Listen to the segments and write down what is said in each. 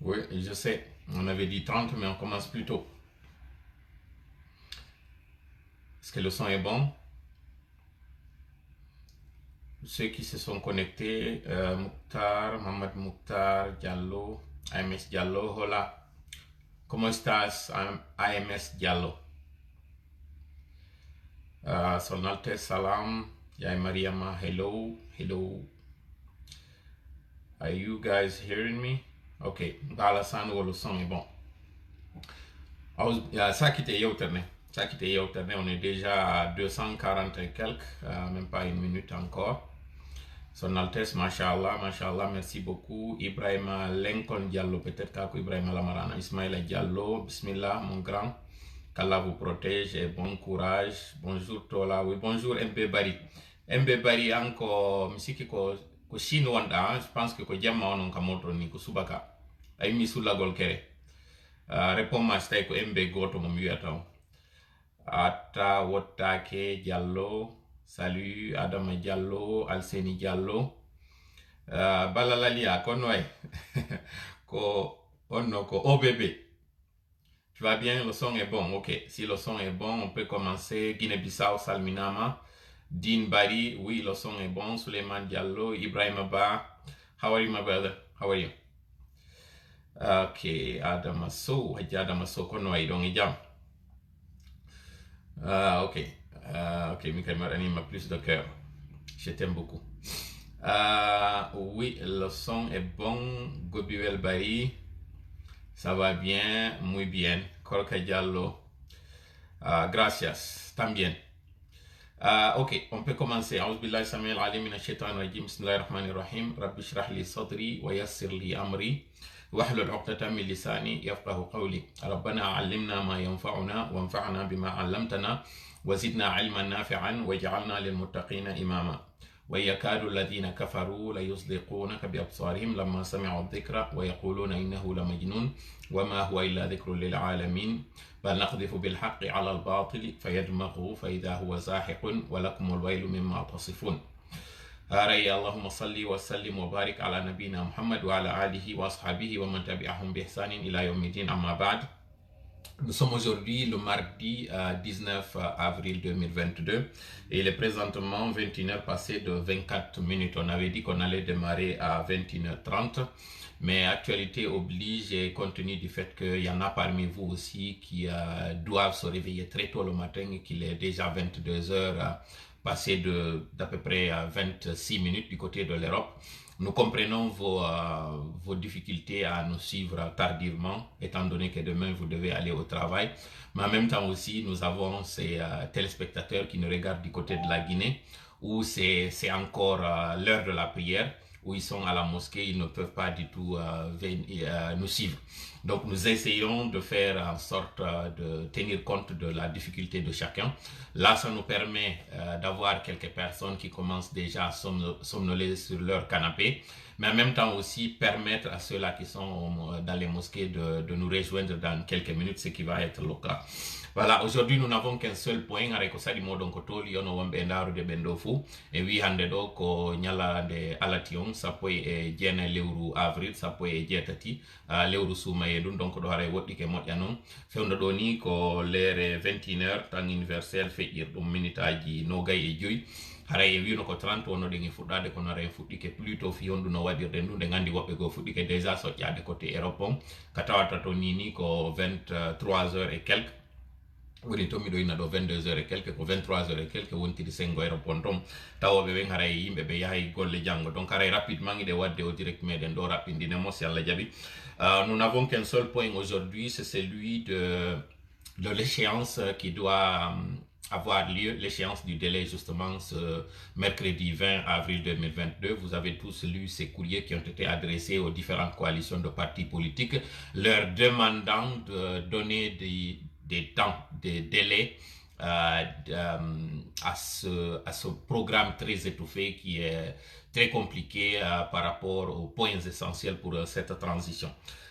Oui, je sais. On avait dit 30, mais on commence plus tôt. Est-ce que le son est bon? Ceux qui se sont connectés, Mouktar, Mohamed Mouktar, Diallo, AMS Diallo, hola. ¿Cómo estás, AMS Diallo? Sonalte Salam, Yai Mariama, hello, hello. Are you guys hearing me? Ok, Alassane le son est bon. Ça qui était on est déjà à 240 et quelques, même pas une minute encore. Son Altesse, Mashallah, merci beaucoup. Ibrahima Lincoln Diallo, peut-être qu'à Ibrahima Lamarana, Ismaïla Diallo, Bismillah, mon grand. Qu'Allah vous protège et bon courage. Bonjour Tola, oui, bonjour MB Bari. MB Bari, encore, misiki ko Chine wanda, je pense que ko jamma onon kamoto ni ko subaka. Ay mi sulla gol kere. Réponds-moi, stay ko MB goto mo wiyata on. Ata Wotake Diallo, salut Adama Diallo, Alseni Diallo. Balalalia, konway. Ko onno ko OBB. Tu vas bien, le son est bon, ok. Si le son est bon, on peut commencer. Guinée-Bissau, Salminama. Dean Bari, oui, le son est bon. Suleiman Diallo, Ibrahim Abba. How are you, my brother? How are you? Ok, Adamaso, Adamaso, konway, donc idjam. Ok, ok, Michael Marani m'a plus de cœur. Je t'aime beaucoup. Oui, le son est bon. Gobiwel Bari. Ça va bien, muy bien. Korka Diallo. Gracias, también. Ok, on peut commencer. أعوذ بالله السميع العليم من الشيطان الرجيم بسم الله الرحمن الرحيم رب اشرح لي صدري ويسر لي أمري واحلل عقدة من لساني يفقه قولي ربنا علمنا ما ينفعنا وانفعنا بما علمتنا وزدنا علما نافعا واجعلنا للمتقين إماما ويكاد الذين كفروا ليصدقونك بأبصارهم لما سمعوا الذكر ويقولون إنه لمجنون وما هو إلا ذكر للعالمين بل نقذف بالحق على الباطل فيدمغه فإذا هو زاحق ولكم الويل مما تصفون. اللهم صل وسلم وبارك على نبينا محمد وعلى آله وأصحابه ومن تبعهم بإحسان إلى يوم الدين أما بعد. Nous sommes aujourd'hui le mardi 19 avril 2022 et il est présentement 21h passées de 24 minutes. On avait dit qu'on allait démarrer à 21h30, mais actualité oblige et compte tenu du fait qu'il y en a parmi vous aussi qui doivent se réveiller très tôt le matin et qu'il est déjà 22h passé d'à peu près 26 minutes du côté de l'Europe. Nous comprenons vos difficultés à nous suivre tardivement, étant donné que demain vous devez aller au travail. Mais en même temps aussi, nous avons ces téléspectateurs qui nous regardent du côté de la Guinée, où c'est encore l'heure de la prière, où ils sont à la mosquée, ils ne peuvent pas du tout nous suivre. Donc nous essayons de faire en sorte de tenir compte de la difficulté de chacun. Là, ça nous permet d'avoir quelques personnes qui commencent déjà à somnoler sur leur canapé, mais en même temps aussi permettre à ceux-là qui sont dans les mosquées de nous rejoindre dans quelques minutes, ce qui va être le cas. Voilà, aujourd'hui nous n'avons qu'un seul point avec Osadi Modon Kotoli, yono wambe ndaru de bendofu, et wi hande do ko nyala de alation, sapoy e jene lewru avril, sapoy e jetati, lewru suma yedun, donc do hare woddi ke modja non, fewndo do ni ko lere 21h, tan universel feƴƴir ɗum minutaji nogay e joyi, haray e wino ko 30 wono ɗen e fuɗɗade kono ara en fuɗɗike plutôt fi hondu no waɗirde ndu nde gandi woɓɓe goo fuɗɗike déjà soƴƴade côté Europe on, ka tawata to nini ko 23h et quelques, woni to miɗo ina ɗo 22h et quelques ko 23h et quelques wontiri sengo aéroport tom tawoɓe ɓen haray yimɓe ɓe yahay golle janggo donc haray rapidement ide wadde au direct meɗen ɗo raɓɓindinemo si Allah jaaɓi. Nous n'avons qu'un seul point aujourd'hui, c'est celui de l'échéance qui doit avoir lieu, l'échéance du délai justement ce mercredi 20 avril 2022. Vous avez tous lu ces courriers qui ont été adressés aux différentes coalitions de partis politiques, leur demandant de donner des temps, des délais à ce programme très étouffé qui est très compliqué par rapport aux points essentiels pour cette transition.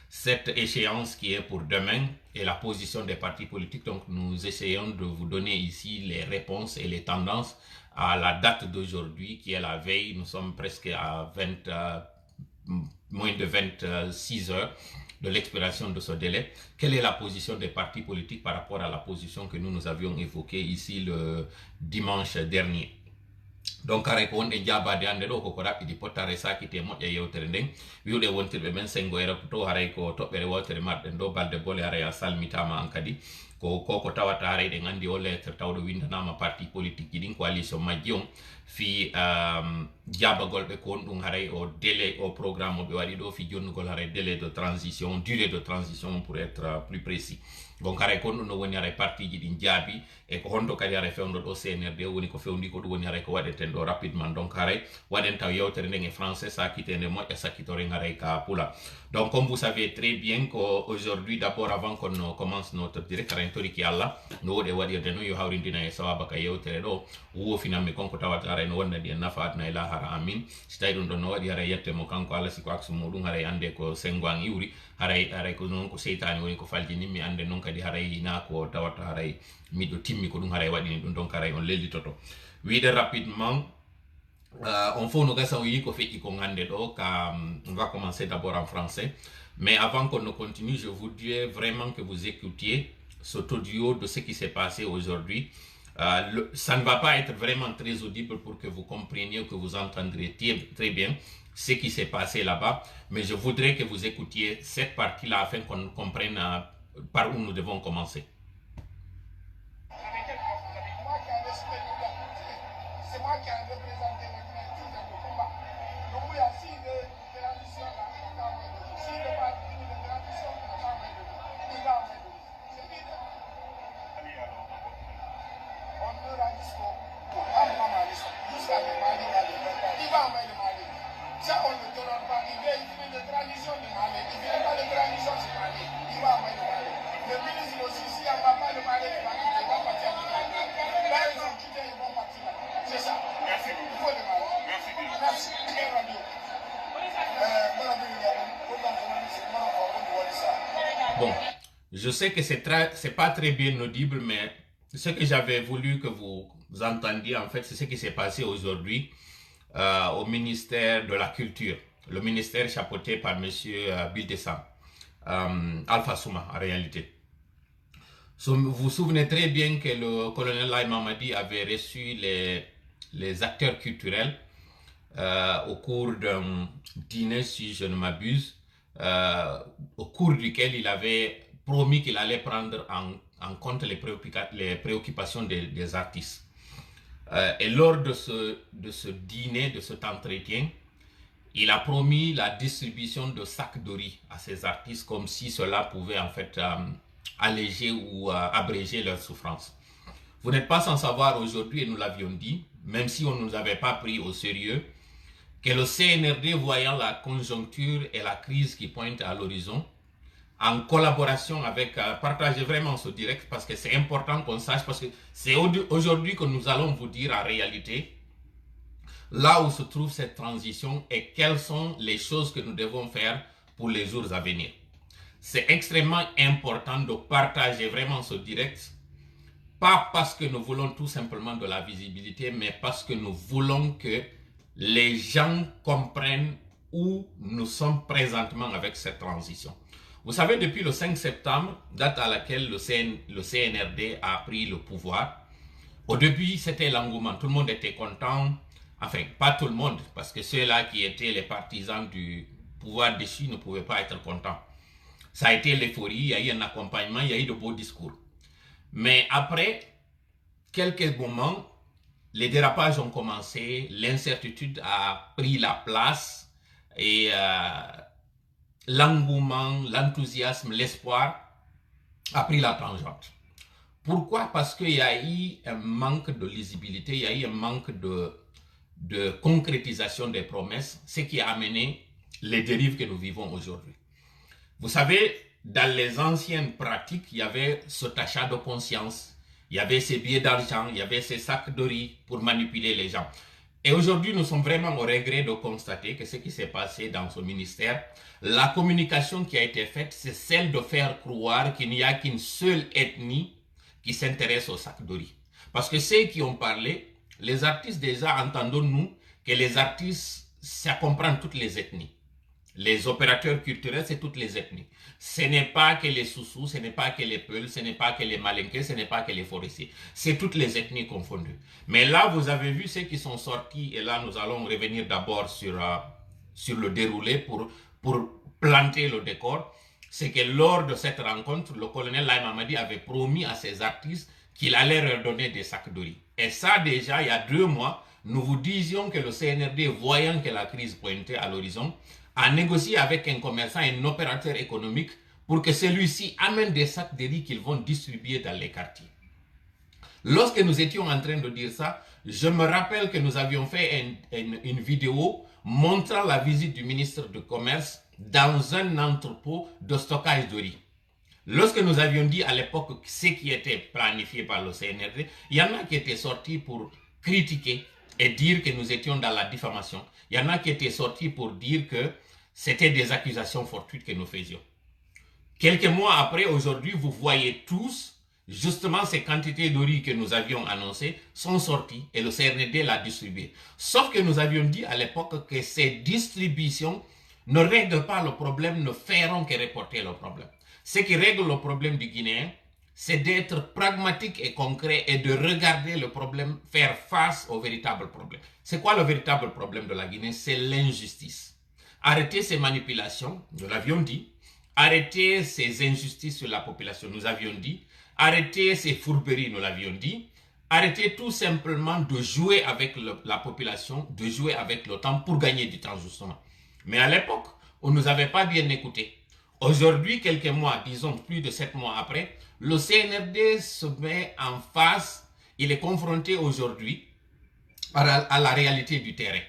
Cette échéance qui est pour demain est la position des partis politiques, donc nous essayons de vous donner ici les réponses et les tendances à la date d'aujourd'hui qui est la veille. Nous sommes presque à moins de 26 heures de l'expiration de ce délai. Quelle est la position des partis politiques par rapport à la position que nous avions évoquée ici le dimanche dernier? Donc aray ko wonde jabade hande ɗo koko raɓɓiɗi pottare sakite moƴƴa yewtere nden wiwɗe wontirɓe men sengo era to haray ko toɓɓere wotere marɗen ɗo balde bole haray a salmitama an kadi ko tawata haray ɗen andi o lettre tawɗo windanama parti politique ji ɗin coalition majji on fi jabagol ɓe ko on ɗum haray o délai o programme o ɓe waɗi ɗo fi jonnugol haray délai de transition durée de transition pour être plus précis. Donc haray kon ɗum no woni haray parti ji ɗin jaabi e ko honto kadi haray fewndo ɗo CNRD woni ko fewndi ko ɗum woni haray ko waɗeten ɗo rapidement. Donc haray waɗen taw yewtere nden e français sakkitende moƴƴa sakkitoren haray ka pula. Donc comme vous savez très bien qu'aujourd'hui d'abord avant qu'on commence notre direct haray toriki Allah no woɗe waɗirde no yo hawrindina e sawaba ka yewtere ɗo wofinanmi konko tawata haray no wonnadi en nafa aduna e lahara amin. Si tawi ɗum ɗon no waɗi haray yette mo kanko Allah siko aksu muɗum haray ande ko sengo an iwri haray ko non ko seytani woni ko faljininmi ande non kadi haray na ko tawata haray miɗo timmi ko ɗum haray waɗini ɗum donc haray on lellitoto wiide rapidement on faut no gasa o yi ko feƴƴi ko hande ɗo ka on va commencer d'abord en français mais avant qu'on ne continue je voudrais vraiment que vous écoutiez cet audio de ce qui s'est passé aujourd'hui. Ça ne va pas être vraiment très audible pour que vous compreniez, que vous entendrez très bien ce qui s'est passé là-bas, mais je voudrais que vous écoutiez cette partie-là afin qu'on comprenne par où nous devons commencer. C'est moi qui ai représenté le collectif dans le combat. Donc il y a si de transition là, si de parti de transition là, il va en faire. C'est vide. On ne la disco, jusqu'à le Mali, il va envoyer le Mali. Ça, on ne tolère pas. Il vient de transition du Mali. Il ne vient pas de transition du Mali. Il va envoyer le Mali. Le ministre aussi, si on ne va pas le Mali, il va partir du Mali. Là, ils ont quitté, ils vont partir. C'est ça. Merci beaucoup. Il faut le Mali. Merci. Merci. Bon, je sais que c'est pas très bien audible, mais ce que j'avais voulu que vous entendiez, en fait, c'est ce qui s'est passé aujourd'hui au ministère de la Culture. Le ministère chapeauté par M. Bildessam, Alpha Souma, en réalité. Vous vous souvenez très bien que le colonel Laye Mamadi avait reçu les acteurs culturels au cours d'un dîner, si je ne m'abuse, au cours duquel il avait promis qu'il allait prendre en compte les préoccupations des artistes. Et lors de ce dîner, de cet entretien, il a promis la distribution de sacs de riz à ces artistes comme si cela pouvait en fait alléger ou abréger leur souffrance. Vous n'êtes pas sans savoir aujourd'hui, et nous l'avions dit, même si on ne nous avait pas pris au sérieux, que le CNRD, voyant la conjoncture et la crise qui pointe à l'horizon, en collaboration avec, partagez vraiment ce direct parce que c'est important qu'on sache, parce que c'est aujourd'hui que nous allons vous dire en réalité là où se trouve cette transition et quelles sont les choses que nous devons faire pour les jours à venir. C'est extrêmement important de partager vraiment ce direct, pas parce que nous voulons tout simplement de la visibilité, mais parce que nous voulons que les gens comprennent où nous sommes présentement avec cette transition. Vous savez, depuis le 5 septembre, date à laquelle le CNRD a pris le pouvoir, au début, c'était l'engouement. Tout le monde était content. Enfin, pas tout le monde, parce que ceux-là qui étaient les partisans du pouvoir déchu ne pouvaient pas être contents. Ça a été l'euphorie, il y a eu un accompagnement, il y a eu de beaux discours. Mais après quelques moments, les dérapages ont commencé, l'incertitude a pris la place et l'engouement, l'enthousiasme, l'espoir a pris la tangente. Pourquoi? Parce qu'il y a eu un manque de lisibilité, il y a eu un manque de concrétisation des promesses, ce qui a amené les dérives que nous vivons aujourd'hui. Vous savez, dans les anciennes pratiques, il y avait cet achat de conscience, il y avait ces billets d'argent, il y avait ces sacs de riz pour manipuler les gens. Et aujourd'hui, nous sommes vraiment au regret de constater que ce qui s'est passé dans ce ministère, la communication qui a été faite, c'est celle de faire croire qu'il n'y a qu'une seule ethnie qui s'intéresse aux sacs de riz. Parce que ceux qui ont parlé, les artistes déjà, entendons-nous que les artistes, ça comprend toutes les ethnies. Les opérateurs culturels, c'est toutes les ethnies. Ce n'est pas que les Soussous, ce n'est pas que les Peuls, ce n'est pas que les Malinké, ce n'est pas que les Forestiers. C'est toutes les ethnies confondues. Mais là, vous avez vu ceux qui sont sortis, et là, nous allons revenir d'abord sur le déroulé pour planter le décor. C'est que lors de cette rencontre, le colonel Laye Mamadi avait promis à ses artistes qu'il allait leur donner des sacs de riz. Et ça, déjà, il y a 2 mois, nous vous disions que le CNRD, voyant que la crise pointait à l'horizon, a négocié avec un commerçant, un opérateur économique, pour que celui-ci amène des sacs de riz qu'ils vont distribuer dans les quartiers. Lorsque nous étions en train de dire ça, je me rappelle que nous avions fait une vidéo montrant la visite du ministre du Commerce dans un entrepôt de stockage de riz. Lorsque nous avions dit à l'époque ce qui était planifié par le CNRD, il y en a qui étaient sortis pour critiquer et dire que nous étions dans la diffamation. Il y en a qui étaient sortis pour dire que c'était des accusations fortuites que nous faisions. Quelques mois après, aujourd'hui, vous voyez tous, justement, ces quantités de riz que nous avions annoncées sont sorties et le CNRD l'a distribué. Sauf que nous avions dit à l'époque que ces distributions ne règlent pas le problème, ne feront que reporter le problème. Ce qui règle le problème du Guinéen, c'est d'être pragmatique et concret et de regarder le problème, faire face au véritable problème. C'est quoi le véritable problème de la Guinée? C'est l'injustice. Arrêter ces manipulations, nous l'avions dit. Arrêter ces injustices sur la population, nous avions dit. Arrêter ces fourberies, nous l'avions dit. Arrêter tout simplement de jouer avec la population, de jouer avec le temps pour gagner du temps justement. Mais à l'époque, on ne nous avait pas bien écoutés. Aujourd'hui, quelques mois, disons plus de 7 mois après, le CNRD se met en face, il est confronté aujourd'hui à la réalité du terrain.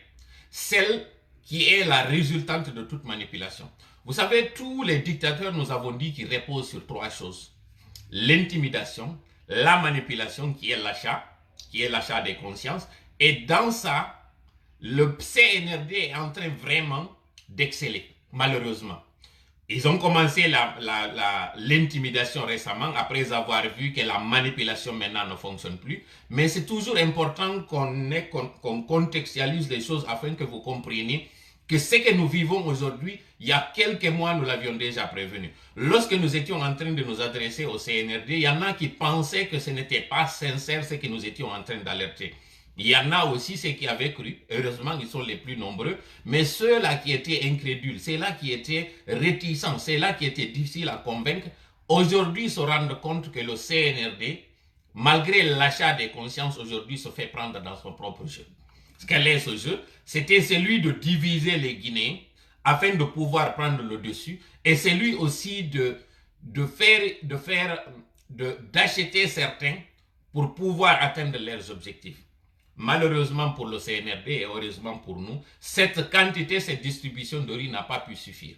Celle qui est la résultante de toute manipulation. Vous savez, tous les dictateurs, nous avons dit qu'ils reposent sur 3 choses. L'intimidation, la manipulation qui est l'achat des consciences. Et dans ça, le CNRD est en train vraiment d'exceller, malheureusement. Ils ont commencé l'intimidation récemment, après avoir vu que la manipulation maintenant ne fonctionne plus. Mais c'est toujours important qu'on contextualise les choses afin que vous compreniez que ce que nous vivons aujourd'hui, il y a quelques mois, nous l'avions déjà prévenu. Lorsque nous étions en train de nous adresser au CNRD, il y en a qui pensaient que ce n'était pas sincère ce que nous étions en train d'alerter. Il y en a aussi ceux qui avaient cru, heureusement ils sont les plus nombreux, mais ceux-là qui étaient incrédules, ceux-là qui étaient réticents, ceux-là qui étaient difficiles à convaincre, aujourd'hui se rendent compte que le CNRD, malgré l'achat des consciences, aujourd'hui se fait prendre dans son propre jeu. Quel est ce jeu? C'était celui de diviser les Guinéens afin de pouvoir prendre le dessus, et celui aussi d'acheter certains pour pouvoir atteindre leurs objectifs. Malheureusement pour le CNRD et heureusement pour nous, cette quantité, cette distribution de riz n'a pas pu suffire.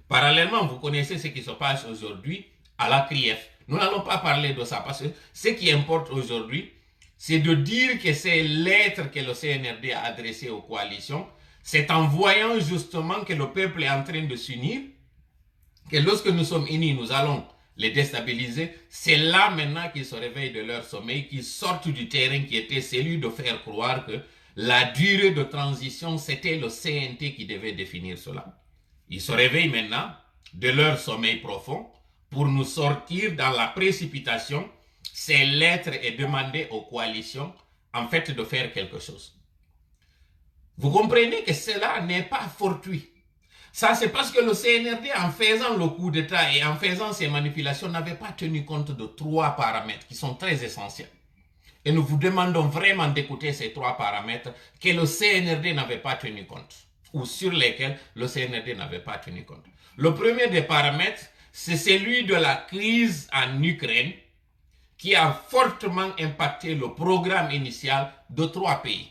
Parallèlement, vous connaissez ce qui se passe aujourd'hui à la CRIEF. Nous n'allons pas parler de ça parce que ce qui importe aujourd'hui, c'est de dire que ces lettres que le CNRD a adressées aux coalitions, c'est en voyant justement que le peuple est en train de s'unir, que lorsque nous sommes unis, nous allons les déstabiliser. C'est là maintenant qu'ils se réveillent de leur sommeil, qu'ils sortent du terrain qui était celui de faire croire que la durée de transition, c'était le CNT qui devait définir cela. Ils se réveillent maintenant de leur sommeil profond pour nous sortir dans la précipitation ces lettres et demander aux coalitions en fait de faire quelque chose. Vous comprenez que cela n'est pas fortuit. Ça, c'est parce que le CNRD, en faisant le coup d'État et en faisant ces manipulations, n'avait pas tenu compte de 3 paramètres qui sont très essentiels. Et nous vous demandons vraiment d'écouter ces 3 paramètres que le CNRD n'avait pas tenu compte, ou sur lesquels le CNRD n'avait pas tenu compte. Le premier des paramètres, c'est celui de la crise en Ukraine, qui a fortement impacté le programme initial de 3 pays,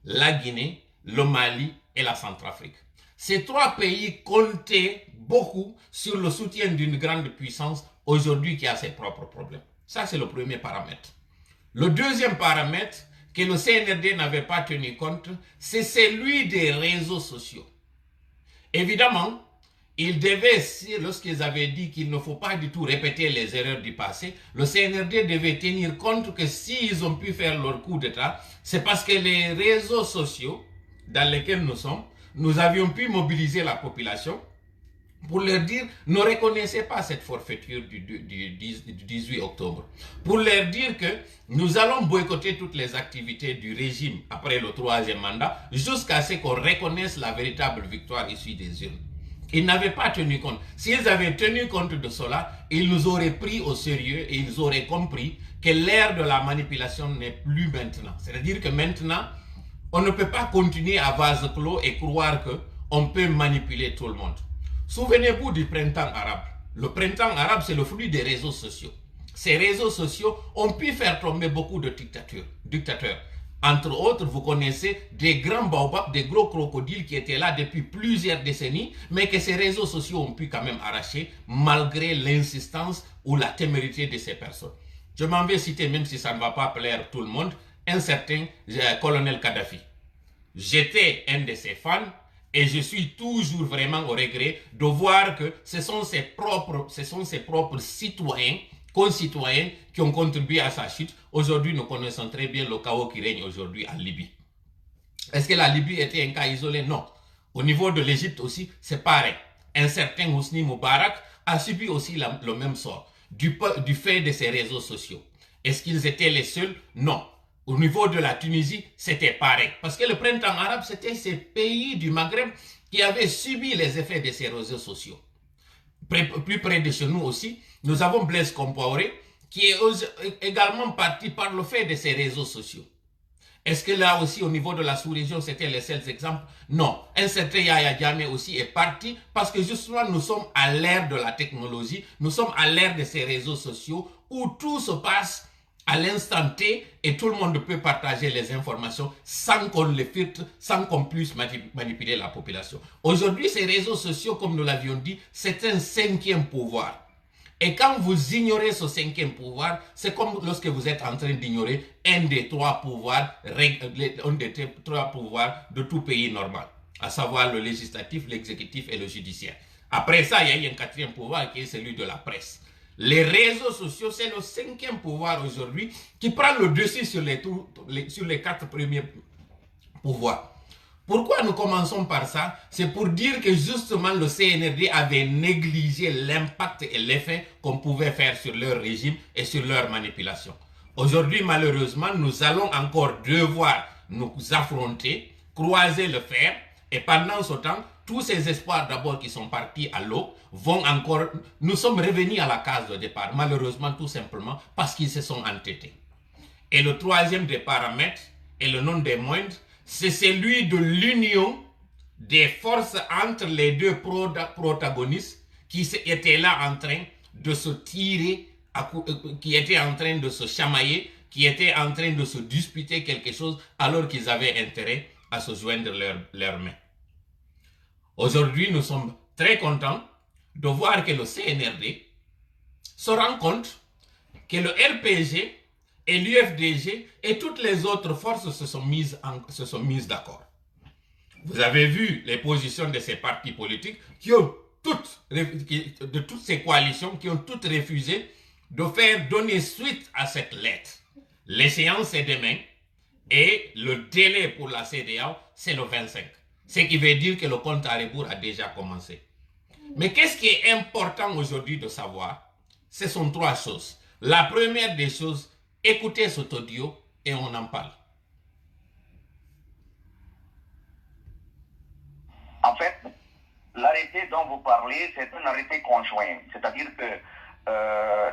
la Guinée, le Mali et la Centrafrique. Ces 3 pays comptaient beaucoup sur le soutien d'une grande puissance aujourd'hui qui a ses propres problèmes. Ça, c'est le premier paramètre. Le deuxième paramètre que le CNRD n'avait pas tenu compte, c'est celui des réseaux sociaux. Évidemment, ils devaient, lorsqu'ils avaient dit qu'il ne faut pas du tout répéter les erreurs du passé, le CNRD devait tenir compte que s'ils ont pu faire leur coup d'État, c'est parce que les réseaux sociaux dans lesquels nous sommes nous avions pu mobiliser la population pour leur dire, ne reconnaissez pas cette forfaiture du 18 octobre. Pour leur dire que nous allons boycotter toutes les activités du régime après le troisième mandat jusqu'à ce qu'on reconnaisse la véritable victoire issue des urnes. Ils n'avaient pas tenu compte. S'ils avaient tenu compte de cela, ils nous auraient pris au sérieux et ils auraient compris que l'ère de la manipulation n'est plus maintenant. C'est-à-dire que maintenant, on ne peut pas continuer à vase clos et croire qu'on peut manipuler tout le monde. Souvenez-vous du printemps arabe. Le printemps arabe, c'est le fruit des réseaux sociaux. Ces réseaux sociaux ont pu faire tomber beaucoup de dictateurs. Entre autres, vous connaissez des grands baobabs, des gros crocodiles qui étaient là depuis plusieurs décennies, mais que ces réseaux sociaux ont pu quand même arracher malgré l'insistance ou la témérité de ces personnes. Je m'en vais citer, même si ça ne va pas plaire tout le monde, un certain colonel Kadhafi. J'étais un de ses fans et je suis toujours vraiment au regret de voir que ce sont ses propres citoyens, concitoyens qui ont contribué à sa chute. Aujourd'hui, nous connaissons très bien le chaos qui règne aujourd'hui en Libye. Est-ce que la Libye était un cas isolé? Non. Au niveau de l'Égypte aussi, c'est pareil. Un certain Hosni Moubarak a subi aussi le même sort du fait de ces réseaux sociaux. Est-ce qu'ils étaient les seuls? Non. Au niveau de la Tunisie, c'était pareil. Parce que le printemps arabe, c'était ces pays du Maghreb qui avaient subi les effets de ces réseaux sociaux. Plus près de chez nous aussi, nous avons Blaise Compaoré qui est également parti par le fait de ces réseaux sociaux. Est-ce que là aussi, au niveau de la sous-région, c'était les seuls exemples? Non. Un certain Yahya Jammeh aussi est parti parce que justement, nous sommes à l'ère de la technologie, nous sommes à l'ère de ces réseaux sociaux où tout se passe à l'instant T et tout le monde peut partager les informations sans qu'on les filtre, sans qu'on puisse manipuler la population. Aujourd'hui, ces réseaux sociaux, comme nous l'avions dit, c'est un cinquième pouvoir. Et quand vous ignorez ce cinquième pouvoir, c'est comme lorsque vous êtes en train d'ignorer un des trois pouvoirs de tout pays normal, à savoir le législatif, l'exécutif et le judiciaire. Après ça, il y a un quatrième pouvoir qui est celui de la presse. Les réseaux sociaux, c'est le cinquième pouvoir aujourd'hui qui prend le dessus sur les quatre premiers pouvoirs. Pourquoi nous commençons par ça? C'est pour dire que justement le CNRD avait négligé l'impact et l'effet qu'on pouvait faire sur leur régime et sur leur manipulation. Aujourd'hui, malheureusement, nous allons encore devoir nous affronter, croiser le fer, et pendant ce temps, tous ces espoirs d'abord qui sont partis à l'eau vont encore... Nous sommes revenus à la case de départ, malheureusement tout simplement parce qu'ils se sont entêtés. Et le troisième des paramètres, et le non des moindres, c'est celui de l'union des forces entre les deux protagonistes qui étaient là en train de se tirer, qui étaient en train de se chamailler, qui étaient en train de se disputer quelque chose alors qu'ils avaient intérêt à se joindre leurs mains. Aujourd'hui, nous sommes très contents de voir que le CNRD se rend compte que le RPG et l'UFDG et toutes les autres forces se sont mises d'accord. Vous avez vu les positions de ces partis politiques de toutes ces coalitions qui ont toutes refusé de faire donner suite à cette lettre. L'échéance est demain et le délai pour la CEDEAO, c'est le 25. Ce qui veut dire que le compte à rebours a déjà commencé. Mais qu'est-ce qui est important aujourd'hui de savoir? Ce sont trois choses. La première des choses, écoutez cet audio et on en parle. En fait, l'arrêté dont vous parlez, c'est un arrêté conjoint. C'est-à-dire que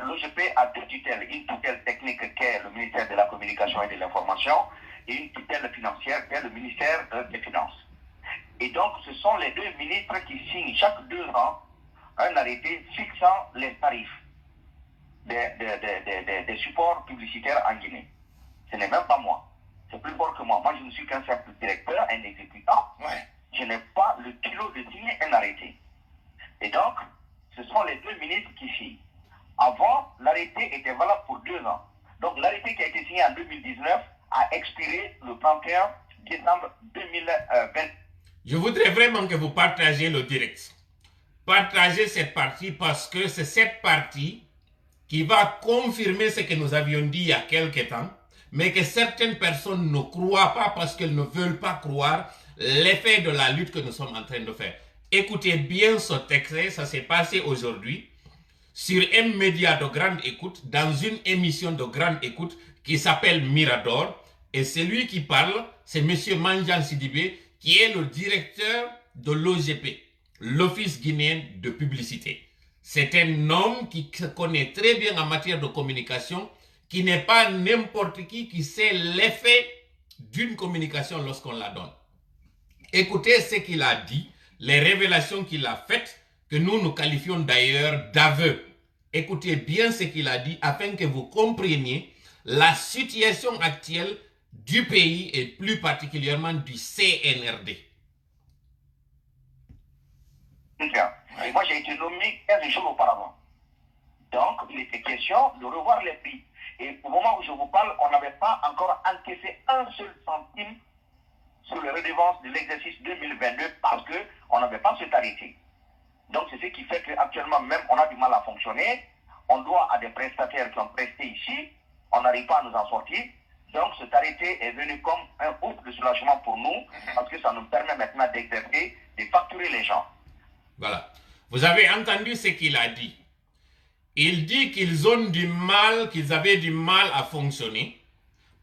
l'OGP a deux tutelles. Une tutelle technique qui est le ministère de la Communication et de l'Information et une tutelle financière qui est le ministère des Finances. Et donc, ce sont les deux ministres qui signent chaque 2 ans un arrêté fixant les tarifs des supports publicitaires en Guinée. Ce n'est même pas moi. C'est plus fort que moi. Moi, je ne suis qu'un simple directeur, un exécutant. Ouais. Je n'ai pas le culot de signer un arrêté. Et donc, ce sont les deux ministres qui signent. Avant, l'arrêté était valable pour 2 ans. Donc, l'arrêté qui a été signé en 2019 a expiré le 31 décembre 2020. Je voudrais vraiment que vous partagiez le direct. Partagez cette partie parce que c'est cette partie qui va confirmer ce que nous avions dit il y a quelque temps, mais que certaines personnes ne croient pas parce qu'elles ne veulent pas croire l'effet de la lutte que nous sommes en train de faire. Écoutez bien ce texte, ça s'est passé aujourd'hui sur un média de grande écoute, dans une émission de grande écoute qui s'appelle Mirador. Et celui qui parle, c'est M. Mandiang Sidibé, qui est le directeur de l'OGP, l'Office guinéen de publicité. C'est un homme qui se connaît très bien en matière de communication, qui n'est pas n'importe qui sait l'effet d'une communication lorsqu'on la donne. Écoutez ce qu'il a dit, les révélations qu'il a faites, que nous qualifions d'ailleurs d'aveux. Écoutez bien ce qu'il a dit afin que vous compreniez la situation actuelle du pays et plus particulièrement du CNRD. Et moi, j'ai été nommé 15 jours auparavant. Donc, il était question de revoir les prix. Et au moment où je vous parle, on n'avait pas encore encaissé un seul centime sur les redevances de l'exercice 2022 parce qu'on n'avait pas cet arrêté. Donc, c'est ce qui fait qu'actuellement, même, on a du mal à fonctionner. On doit à des prestataires qui ont presté ici. On n'arrive pas à nous en sortir. Donc, cet arrêté est venu comme un ouf de soulagement pour nous parce que ça nous permet maintenant d'exercer, de facturer les gens. Voilà. Vous avez entendu ce qu'il a dit. Il dit qu'ils ont du mal, qu'ils avaient du mal à fonctionner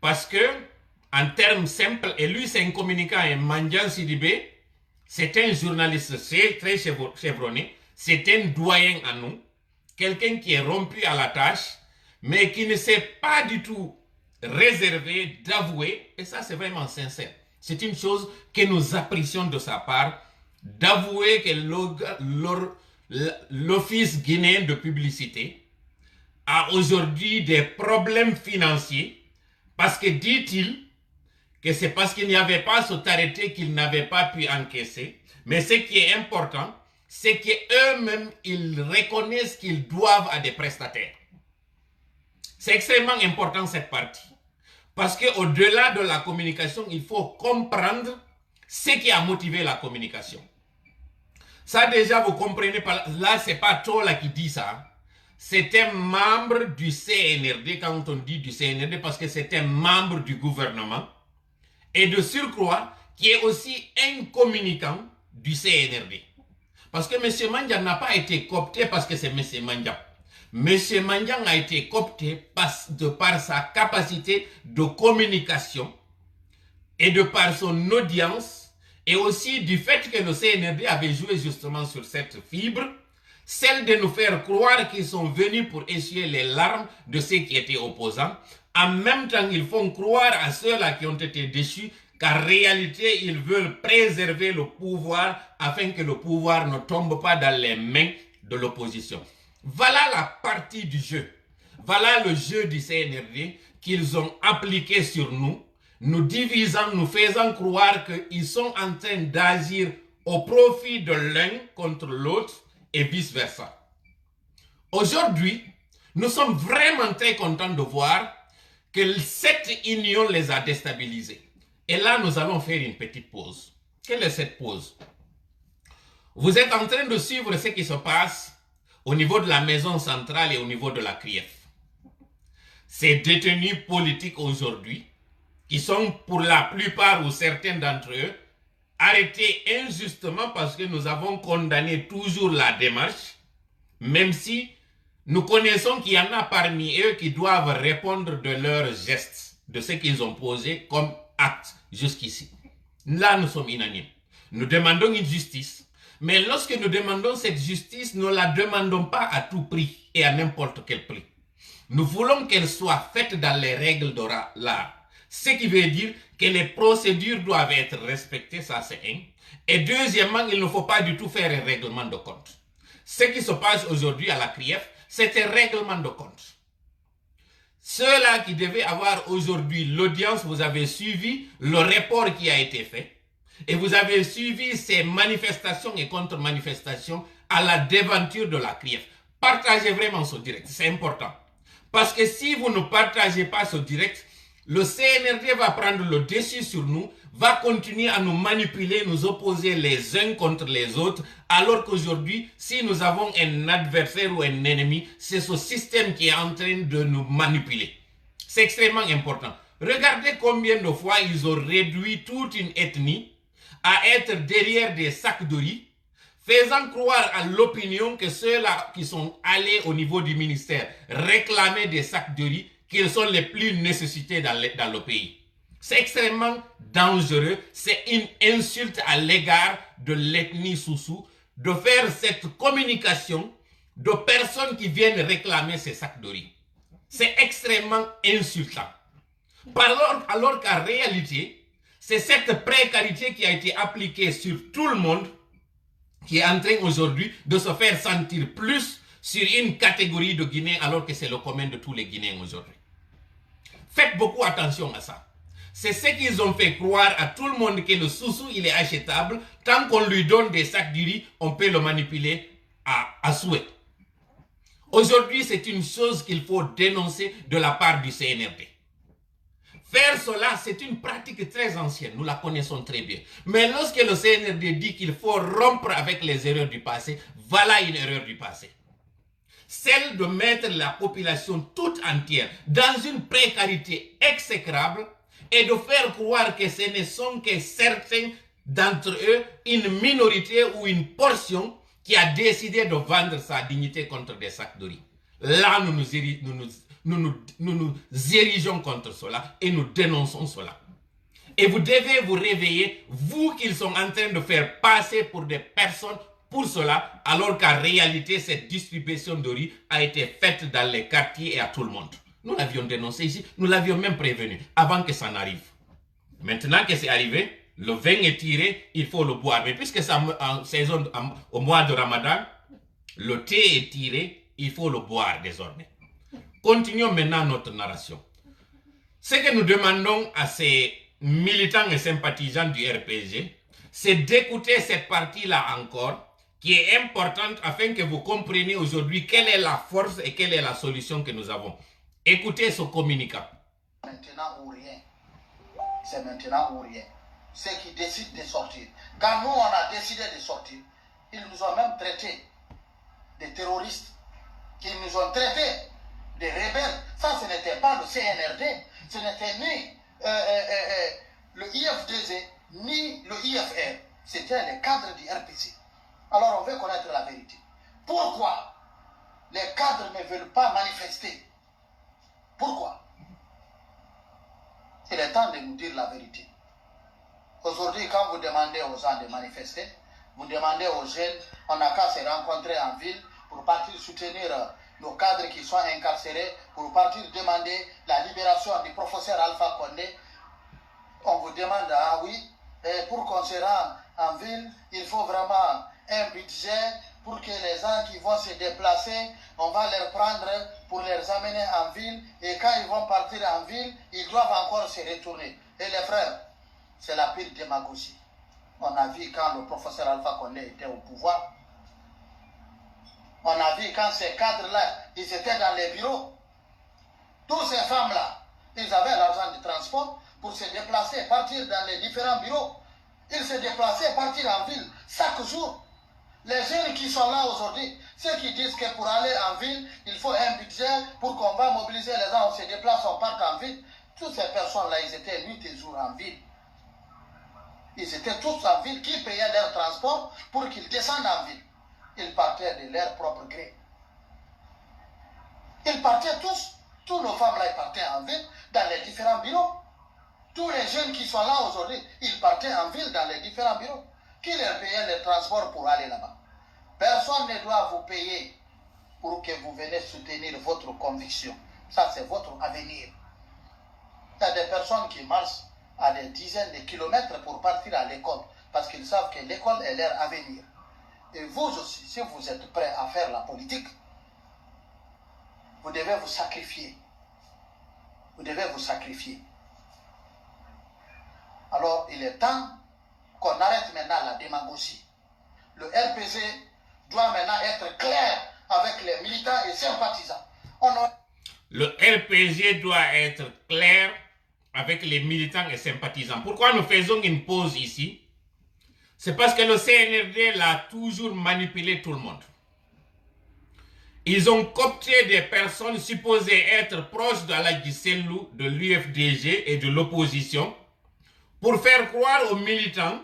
parce que, en termes simples, et lui c'est un communicant, un Mandiang Sidibé, c'est un journaliste très chevronné, c'est un doyen à nous, quelqu'un qui est rompu à la tâche, mais qui ne s'est pas du tout réservé d'avouer, et ça c'est vraiment sincère. C'est une chose que nous apprécions de sa part, d'avouer que l'Office guinéen de publicité a aujourd'hui des problèmes financiers parce que, dit-il, que c'est parce qu'il n'y avait pas cet arrêté qu'ils n'avaient pas pu encaisser. Mais ce qui est important, c'est qu'eux-mêmes, ils reconnaissent qu'ils doivent à des prestataires. C'est extrêmement important cette partie. Parce qu'au-delà de la communication, il faut comprendre ce qui a motivé la communication. Ça déjà, vous comprenez, là, c'est pas Tola qui dit ça. C'est un membre du CNRD, quand on dit du CNRD, parce que c'est un membre du gouvernement. Et de surcroît, qui est aussi un communicant du CNRD. Parce que M. Mandiang n'a pas été coopté parce que c'est M. Mandiang. M. Mandiang a été coopté de par sa capacité de communication et de par son audience, et aussi du fait que le CNRD avait joué justement sur cette fibre, celle de nous faire croire qu'ils sont venus pour essuyer les larmes de ceux qui étaient opposants. En même temps, ils font croire à ceux-là qui ont été déchus qu'en réalité, ils veulent préserver le pouvoir afin que le pouvoir ne tombe pas dans les mains de l'opposition. Voilà la partie du jeu. Voilà le jeu du CNRD qu'ils ont appliqué sur nous, nous divisant, nous faisant croire qu'ils sont en train d'agir au profit de l'un contre l'autre et vice-versa. Aujourd'hui, nous sommes vraiment très contents de voir que cette union les a déstabilisés. Et là, nous allons faire une petite pause. Quelle est cette pause? Vous êtes en train de suivre ce qui se passe au niveau de la maison centrale et au niveau de la CRIEF. Ces détenus politiques aujourd'hui, qui sont pour la plupart ou certains d'entre eux, arrêtés injustement parce que nous avons condamné toujours la démarche, même si nous connaissons qu'il y en a parmi eux qui doivent répondre de leurs gestes, de ce qu'ils ont posé comme acte jusqu'ici. Là, nous sommes unanimes. Nous demandons une justice, mais lorsque nous demandons cette justice, nous ne la demandons pas à tout prix et à n'importe quel prix. Nous voulons qu'elle soit faite dans les règles de l'art. Ce qui veut dire que les procédures doivent être respectées, ça c'est un. Et deuxièmement, il ne faut pas du tout faire un règlement de compte. Ce qui se passe aujourd'hui à la CRIEF, c'est un règlement de compte. Ceux-là qui devaient avoir aujourd'hui l'audience, vous avez suivi le report qui a été fait et vous avez suivi ces manifestations et contre-manifestations à la devanture de la CRIEF. Partagez vraiment ce direct, c'est important. Parce que si vous ne partagez pas ce direct, le CNRD va prendre le dessus sur nous, va continuer à nous manipuler, nous opposer les uns contre les autres, alors qu'aujourd'hui, si nous avons un adversaire ou un ennemi, c'est ce système qui est en train de nous manipuler. C'est extrêmement important. Regardez combien de fois ils ont réduit toute une ethnie à être derrière des sacs de riz, faisant croire à l'opinion que ceux-là qui sont allés au niveau du ministère réclamer des sacs de riz, qu'ils sont les plus nécessités dans le pays. C'est extrêmement dangereux, c'est une insulte à l'égard de l'ethnie Soussou de faire cette communication de personnes qui viennent réclamer ces sacs de riz. C'est extrêmement insultant. Alors qu'en réalité, c'est cette précarité qui a été appliquée sur tout le monde qui est en train aujourd'hui de se faire sentir plus sur une catégorie de Guinéens alors que c'est le commun de tous les Guinéens aujourd'hui. Faites beaucoup attention à ça. C'est ce qu'ils ont fait croire à tout le monde que le Soussou, il est achetable. Tant qu'on lui donne des sacs de riz, on peut le manipuler à souhait. Aujourd'hui, c'est une chose qu'il faut dénoncer de la part du CNRD. Faire cela, c'est une pratique très ancienne, nous la connaissons très bien. Mais lorsque le CNRD dit qu'il faut rompre avec les erreurs du passé, voilà une erreur du passé. Celle de mettre la population toute entière dans une précarité exécrable et de faire croire que ce ne sont que certains d'entre eux, une minorité ou une portion qui a décidé de vendre sa dignité contre des sacs de riz. Là, nous nous érigeons contre cela et nous dénonçons cela. Et vous devez vous réveiller, vous qu'ils sont en train de faire passer pour des personnes pour cela, alors qu'en réalité, cette distribution de riz a été faite dans les quartiers et à tout le monde. Nous l'avions dénoncé ici, nous l'avions même prévenu avant que ça n'arrive. Maintenant que c'est arrivé, le vin est tiré, il faut le boire. Mais puisque c'est en saison, au mois de Ramadan, le thé est tiré, il faut le boire désormais. Continuons maintenant notre narration. Ce que nous demandons à ces militants et sympathisants du RPG, c'est d'écouter cette partie-là encore, qui est importante afin que vous compreniez aujourd'hui quelle est la force et quelle est la solution que nous avons. Écoutez ce communiquant. Maintenant ou rien. C'est maintenant ou rien. Ceux qui décident de sortir. Quand nous, on a décidé de sortir, ils nous ont même traités de terroristes. Ils nous ont traités de rebelles. Ça, ce n'était pas le CNRD. Ce n'était ni le IFDZ, ni le IFR. C'était les cadres du RPC. Alors, on veut connaître la vérité. Pourquoi les cadres ne veulent pas manifester? Pourquoi? Il est temps de nous dire la vérité. Aujourd'hui, quand vous demandez aux gens de manifester, vous demandez aux jeunes, on n'a qu'à se rencontrer en ville pour partir soutenir nos cadres qui sont incarcérés, pour partir demander la libération du professeur Alpha Condé. On vous demande, ah oui, pour qu'on se rende en ville, il faut vraiment un budget pour que les gens qui vont se déplacer, on va les prendre pour les amener en ville. Et quand ils vont partir en ville, ils doivent encore se retourner. Et les frères, c'est la pire démagogie. On a vu quand le professeur Alpha Condé était au pouvoir. On a vu quand ces cadres-là, ils étaient dans les bureaux. Tous ces femmes-là, ils avaient l'argent du transport pour se déplacer, partir dans les différents bureaux. Ils se déplaçaient, partir en ville chaque jour. Les jeunes qui sont là aujourd'hui, ceux qui disent que pour aller en ville, il faut un budget pour qu'on va mobiliser les gens, on se déplace, on part en ville. Toutes ces personnes-là, ils étaient nuit et jour en ville. Ils étaient tous en ville, qui payaient leur transport pour qu'ils descendent en ville. Ils partaient de leur propre gré. Ils partaient tous nos femmes-là, ils partaient en ville, dans les différents bureaux. Tous les jeunes qui sont là aujourd'hui, ils partaient en ville, dans les différents bureaux. Qui leur payait le transport pour aller là-bas? Personne ne doit vous payer pour que vous venez soutenir votre conviction. Ça, c'est votre avenir. Il y a des personnes qui marchent à des dizaines de kilomètres pour partir à l'école, parce qu'ils savent que l'école est leur avenir. Et vous aussi, si vous êtes prêts à faire la politique, vous devez vous sacrifier. Vous devez vous sacrifier. Alors, il est temps qu'on arrête maintenant la démagogie. Le RPC doit maintenant être clair avec les militants et sympathisants. Le RPG doit être clair avec les militants et sympathisants. Pourquoi nous faisons une pause ici? C'est parce que le CNRD l'a toujours manipulé tout le monde. Ils ont coopté des personnes supposées être proches d'Aladji Sellou, de l'UFDG et de l'opposition pour faire croire aux militants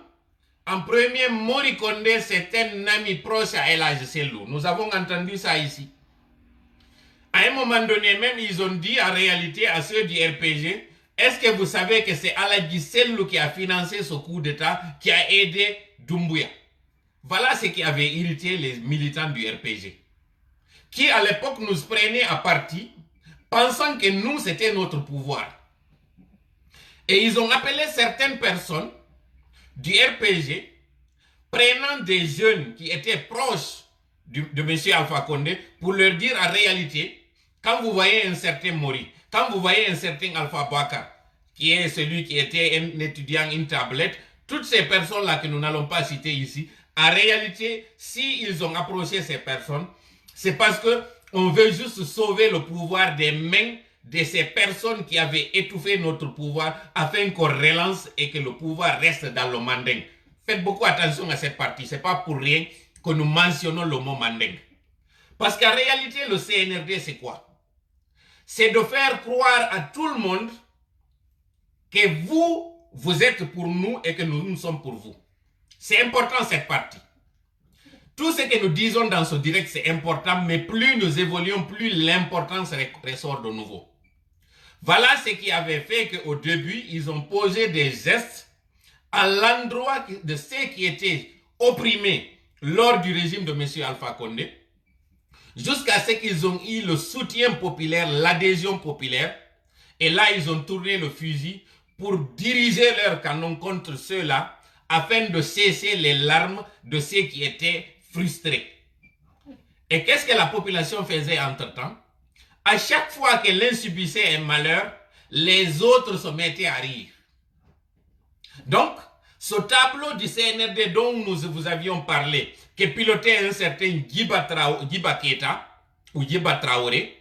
En premier, Mori Kondé, c'est un ami proche à El Hadji Sellou. Nous avons entendu ça ici. À un moment donné, même, ils ont dit en réalité à ceux du RPG, est-ce que vous savez que c'est El Hadji Sellou qui a financé ce coup d'État, qui a aidé Doumbouya? Voilà ce qui avait irrité les militants du RPG, qui à l'époque nous prenaient à partie, pensant que nous, c'était notre pouvoir. Et ils ont appelé certaines personnes du RPG, prenant des jeunes qui étaient proches de M. Alpha Condé, pour leur dire en réalité, quand vous voyez un certain Mori, quand vous voyez un certain Alpha Bakar, qui est celui qui était un étudiant, une tablette, toutes ces personnes-là que nous n'allons pas citer ici, en réalité, s'ils ont approché ces personnes, c'est parce qu'on veut juste sauver le pouvoir des mains de ces personnes qui avaient étouffé notre pouvoir afin qu'on relance et que le pouvoir reste dans le manding. Faites beaucoup attention à cette partie. Ce n'est pas pour rien que nous mentionnons le mot manding. Parce qu'en réalité, le CNRD, c'est quoi? C'est de faire croire à tout le monde que vous êtes pour nous et que nous sommes pour vous. C'est important cette partie. Tout ce que nous disons dans ce direct, c'est important, mais plus nous évoluons, plus l'importance ressort de nouveau. Voilà ce qui avait fait qu'au début, ils ont posé des gestes à l'endroit de ceux qui étaient opprimés lors du régime de M. Alpha Condé, jusqu'à ce qu'ils ont eu le soutien populaire, l'adhésion populaire, et là, ils ont tourné le fusil pour diriger leur canon contre ceux-là, afin de cesser les larmes de ceux qui étaient frustrés. Et qu'est-ce que la population faisait entre-temps? À chaque fois que l'un subissait un malheur, les autres se mettaient à rire. Donc, ce tableau du CNRD dont nous vous avions parlé, que pilotait un certain Djiba Keita, ou Djiba Traoré,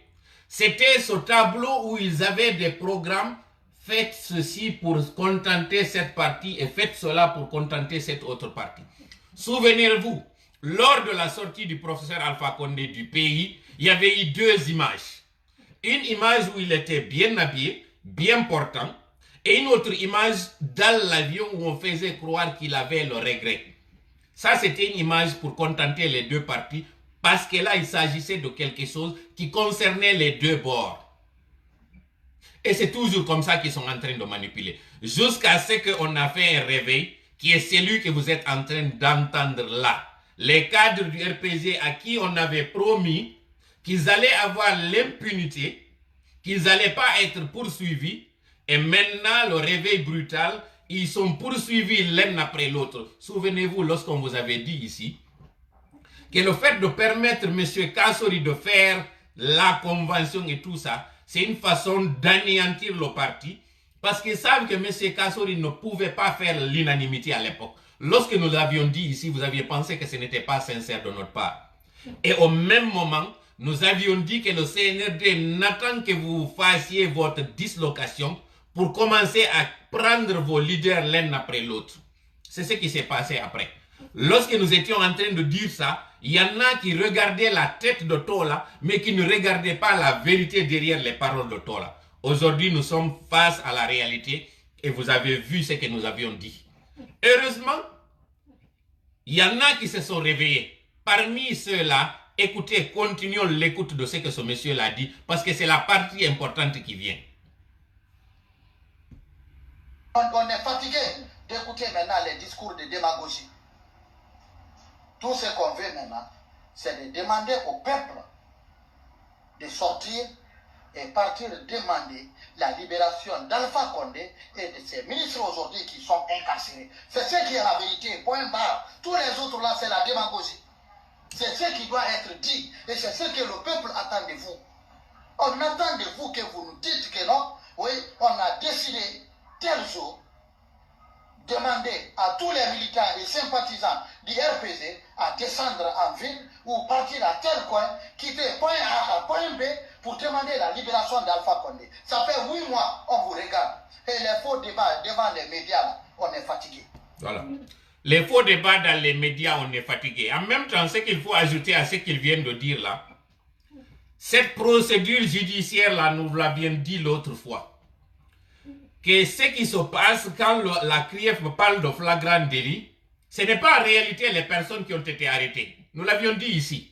c'était ce tableau où ils avaient des programmes. Faites ceci pour contenter cette partie et faites cela pour contenter cette autre partie. Souvenez-vous, lors de la sortie du professeur Alpha Condé du pays, il y avait eu deux images. Une image où il était bien habillé, bien portant, et une autre image dans l'avion où on faisait croire qu'il avait le regret. Ça, c'était une image pour contenter les deux parties, parce que là, il s'agissait de quelque chose qui concernait les deux bords. Et c'est toujours comme ça qu'ils sont en train de manipuler. Jusqu'à ce qu'on a fait un réveil, qui est celui que vous êtes en train d'entendre là. Les cadres du RPG à qui on avait promis qu'ils allaient avoir l'impunité, qu'ils n'allaient pas être poursuivis. Et maintenant, le réveil brutal, ils sont poursuivis l'un après l'autre. Souvenez-vous, lorsqu'on vous avait dit ici, que le fait de permettre M. Kassori de faire la convention et tout ça, c'est une façon d'anéantir le parti, parce qu'ils savent que M. Kassori ne pouvait pas faire l'unanimité à l'époque. Lorsque nous l'avions dit ici, vous aviez pensé que ce n'était pas sincère de notre part. Et au même moment, nous avions dit que le CNRD n'attend que vous fassiez votre dislocation pour commencer à prendre vos leaders l'un après l'autre. C'est ce qui s'est passé après. Lorsque nous étions en train de dire ça, il y en a qui regardaient la tête de Tola, mais qui ne regardaient pas la vérité derrière les paroles de Tola. Aujourd'hui, nous sommes face à la réalité et vous avez vu ce que nous avions dit. Heureusement, il y en a qui se sont réveillés. Parmi ceux-là, écoutez, continuons l'écoute de ce que ce monsieur-là dit, parce que c'est la partie importante qui vient. On est fatigué d'écouter maintenant les discours de démagogie. Tout ce qu'on veut maintenant, c'est de demander au peuple de sortir et partir demander la libération d'Alpha Condé et de ses ministres aujourd'hui qui sont incarcérés. C'est ce qui est la vérité, point barre. Tous les autres là, c'est la démagogie. C'est ce qui doit être dit et c'est ce que le peuple attend de vous. On attend de vous que vous nous dites que non, oui, on a décidé tel jour demander à tous les militants et sympathisants du RPG à descendre en ville ou partir à tel coin, quitter point A à point B pour demander la libération d'Alpha Condé. Ça fait 8 mois, on vous regarde. Et les faux débats devant les médias, là, on est fatigué. Voilà. Les faux débats dans les médias, on est fatigué. En même temps, ce qu'il faut ajouter à ce qu'ils viennent de dire là, cette procédure judiciaire là, nous l'avions dit l'autre fois, que ce qui se passe quand la CRIEF parle de flagrant délit, Ce n'est pas en réalité les personnes qui ont été arrêtées. Nous l'avions dit ici,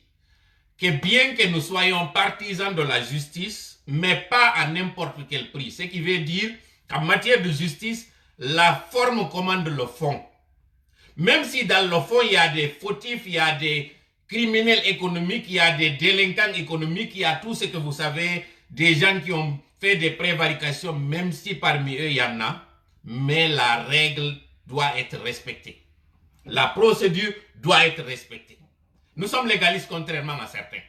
que bien que nous soyons partisans de la justice, mais pas à n'importe quel prix. Ce qui veut dire qu'en matière de justice, la forme commande le fond. Même si dans le fond, il y a des fautifs, il y a des criminels économiques, il y a des délinquants économiques, il y a tout ce que vous savez, des gens qui ont fait des prévarications, même si parmi eux il y en a, mais la règle doit être respectée. La procédure doit être respectée. Nous sommes légalistes contrairement à certains.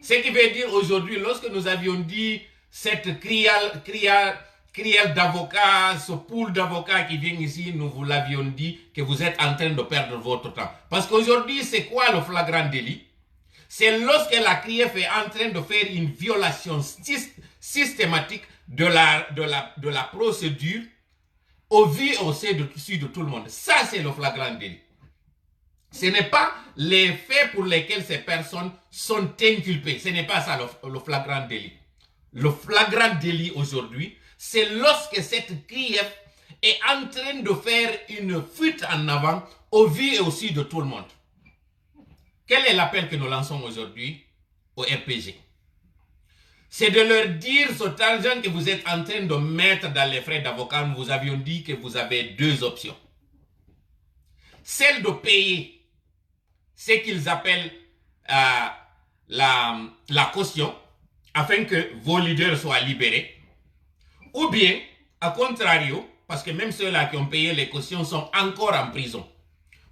Ce qui veut dire aujourd'hui, lorsque nous avions dit cette criale d'avocats, ce pool d'avocats qui vient ici, nous vous l'avions dit que vous êtes en train de perdre votre temps. Parce qu'aujourd'hui, c'est quoi le flagrant délit? C'est lorsque la CRIEF est en train de faire une violation systématique de la procédure au vu et au sein de tout le monde. Ça, c'est le flagrant délit. Ce n'est pas les faits pour lesquels ces personnes sont inculpées. Ce n'est pas ça le flagrant délit. Le flagrant délit aujourd'hui, c'est lorsque cette CRIEF est en train de faire une fuite en avant au vu et au su de tout le monde. Quel est l'appel que nous lançons aujourd'hui au RPG? C'est de leur dire cet argent que vous êtes en train de mettre dans les frais d'avocat. Nous vous avions dit que vous avez deux options. Celle de payer ce qu'ils appellent la caution afin que vos leaders soient libérés. Ou bien, à contrario, parce que même ceux-là qui ont payé les cautions sont encore en prison.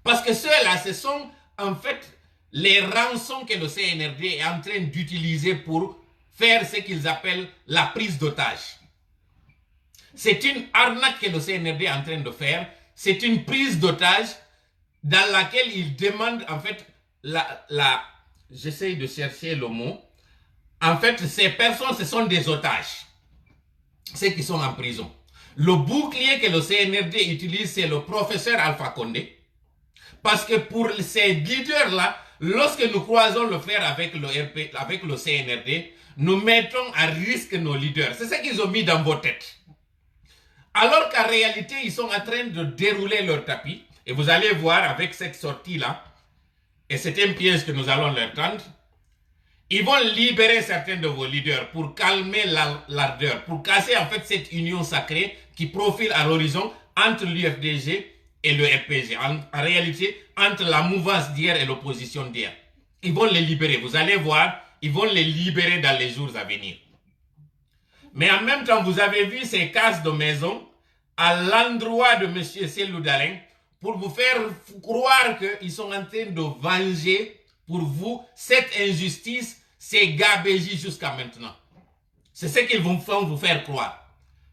Parce que ceux-là, ce sont en fait les rançons que le CNRD est en train d'utiliser pour faire ce qu'ils appellent la prise d'otage. C'est une arnaque que le CNRD est en train de faire. C'est une prise d'otage dans laquelle il demande en fait j'essaie de chercher le mot. En fait, ces personnes, ce sont des otages. Ceux qui sont en prison. Le bouclier que le CNRD utilise, c'est le professeur Alpha Condé. Parce que pour ces leaders-là, lorsque nous croisons le fer avec le CNRD, nous mettons à risque nos leaders. C'est ce qu'ils ont mis dans vos têtes. Alors qu'en réalité, ils sont en train de dérouler leur tapis. Et vous allez voir avec cette sortie-là, et c'est un piège que nous allons leur tendre, ils vont libérer certains de vos leaders pour calmer l'ardeur, pour casser en fait cette union sacrée qui profile à l'horizon entre l'UFDG et le RPG. En réalité, entre la mouvance d'hier et l'opposition d'hier. Ils vont les libérer. Vous allez voir, ils vont les libérer dans les jours à venir. Mais en même temps, vous avez vu ces cases de maison à l'endroit de M. Cellou Dalein pour vous faire croire qu'ils sont en train de venger pour vous cette injustice, ces gabégies jusqu'à maintenant. C'est ce qu'ils vont vous faire croire.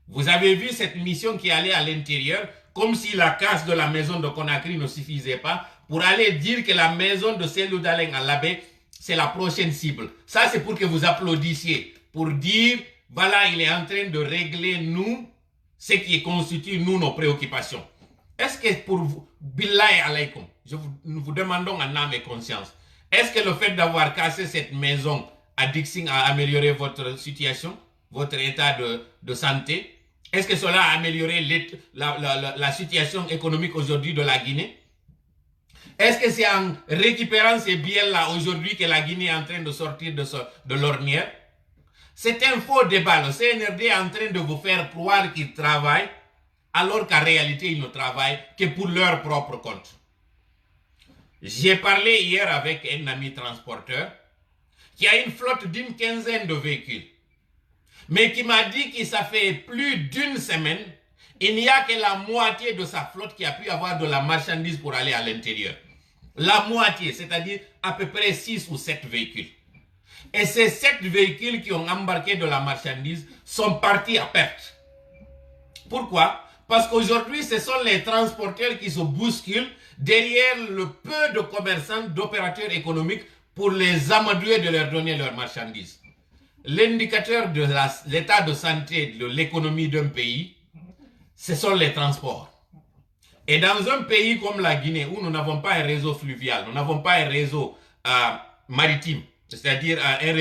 Vous avez vu cette mission qui allait à l'intérieur, comme si la casse de la maison de Conakry ne suffisait pas, pour aller dire que la maison de Cellou Dalein à Labé, c'est la prochaine cible. Ça, c'est pour que vous applaudissiez, pour dire, voilà, il est en train de régler nous, ce qui constitue nous, nos préoccupations. Est-ce que pour vous, billahi alaykoum, nous vous demandons en âme et conscience, est-ce que le fait d'avoir cassé cette maison à Dixing a amélioré votre situation, votre état de santé? Est-ce que cela a amélioré la situation économique aujourd'hui de la Guinée? Est-ce que c'est en récupérant ces biens-là aujourd'hui que la Guinée est en train de sortir de l'ornière? C'est un faux débat. Le CNRD est en train de vous faire croire qu'ils travaillent alors qu'en réalité, ils ne travaillent que pour leur propre compte. J'ai parlé hier avec un ami transporteur qui a une flotte d'une quinzaine de véhicules, mais qui m'a dit que ça fait plus d'une semaine, il n'y a que la moitié de sa flotte qui a pu avoir de la marchandise pour aller à l'intérieur. La moitié, c'est-à-dire à peu près 6 ou 7 véhicules. Et ces 7 véhicules qui ont embarqué de la marchandise sont partis à perte. Pourquoi? Parce qu'aujourd'hui, ce sont les transporteurs qui se bousculent derrière le peu de commerçants, d'opérateurs économiques pour les amadouer de leur donner leurs marchandises. L'indicateur de l'état de santé de l'économie d'un pays, ce sont les transports. Et dans un pays comme la Guinée, où nous n'avons pas un réseau fluvial, nous n'avons pas un réseau maritime, c'est-à-dire un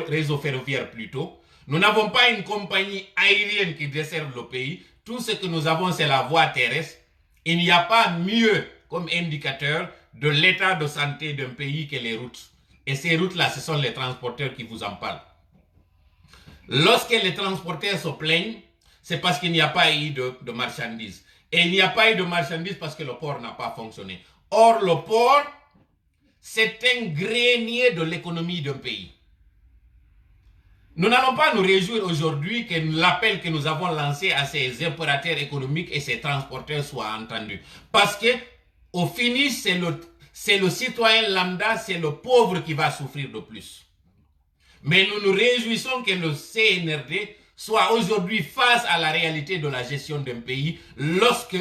réseau ferroviaire plutôt, nous n'avons pas une compagnie aérienne qui desserve le pays. Tout ce que nous avons, c'est la voie terrestre. Il n'y a pas mieux comme indicateur de l'état de santé d'un pays que les routes. Et ces routes-là, ce sont les transporteurs qui vous en parlent. Lorsque les transporteurs se plaignent, c'est parce qu'il n'y a pas eu de marchandises. Et il n'y a pas eu de marchandises parce que le port n'a pas fonctionné. Or, le port, c'est un grenier de l'économie d'un pays. Nous n'allons pas nous réjouir aujourd'hui que l'appel que nous avons lancé à ces opérateurs économiques et ces transporteurs soit entendu. Parce que, au finish, c'est le citoyen lambda, c'est le pauvre qui va souffrir le plus. Mais nous nous réjouissons que le CNRD soit aujourd'hui face à la réalité de la gestion d'un pays lorsque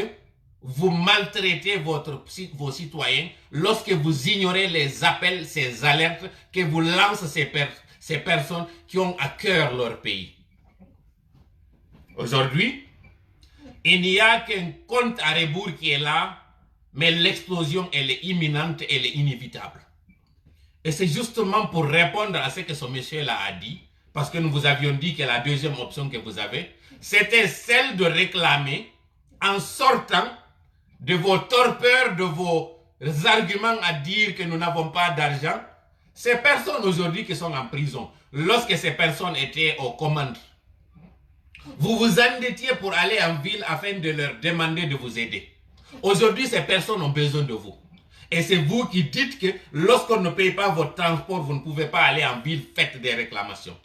vous maltraitez vos citoyens, lorsque vous ignorez les appels, ces alertes que vous lancent ces personnes qui ont à cœur leur pays. Aujourd'hui, il n'y a qu'un compte à rebours qui est là, mais l'explosion, elle est imminente, elle est inévitable. Et c'est justement pour répondre à ce que ce monsieur-là a dit, parce que nous vous avions dit que la deuxième option que vous avez, c'était celle de réclamer, en sortant de vos torpeurs, de vos arguments à dire que nous n'avons pas d'argent, ces personnes aujourd'hui qui sont en prison, lorsque ces personnes étaient aux commandes, vous vous endettiez pour aller en ville afin de leur demander de vous aider. Aujourd'hui, ces personnes ont besoin de vous. Et c'est vous qui dites que lorsqu'on ne paye pas votre transport, vous ne pouvez pas aller en ville, faire des réclamations.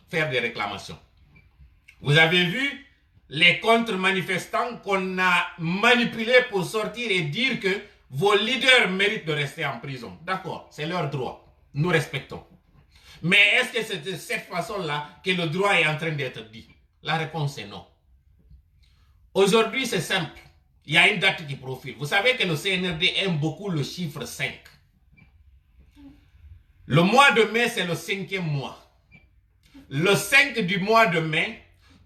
Vous avez vu les contre-manifestants qu'on a manipulés pour sortir et dire que vos leaders méritent de rester en prison. D'accord, c'est leur droit. Nous respectons. Mais est-ce que c'est de cette façon-là que le droit est en train d'être dit? La réponse est non. Aujourd'hui, c'est simple. Il y a une date qui profile. Vous savez que le CNRD aime beaucoup le chiffre 5. Le mois de mai, c'est le 5e mois. Le 5 du mois de mai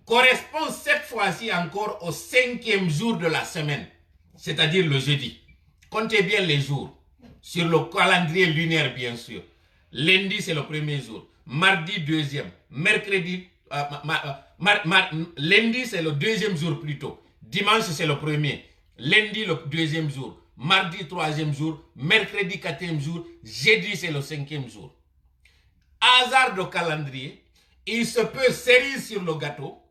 correspond cette fois-ci encore au 5e jour de la semaine, c'est-à-dire le jeudi. Comptez bien les jours, sur le calendrier lunaire bien sûr. Lundi, c'est le premier jour. Mardi, deuxième. Mercredi, lundi, c'est le deuxième jour plutôt. Dimanche, c'est le premier. Lundi, le deuxième jour. Mardi, troisième jour. Mercredi, quatrième jour. Jeudi, c'est le 5e jour. Hasard de calendrier, il se peut, cerise sur le gâteau,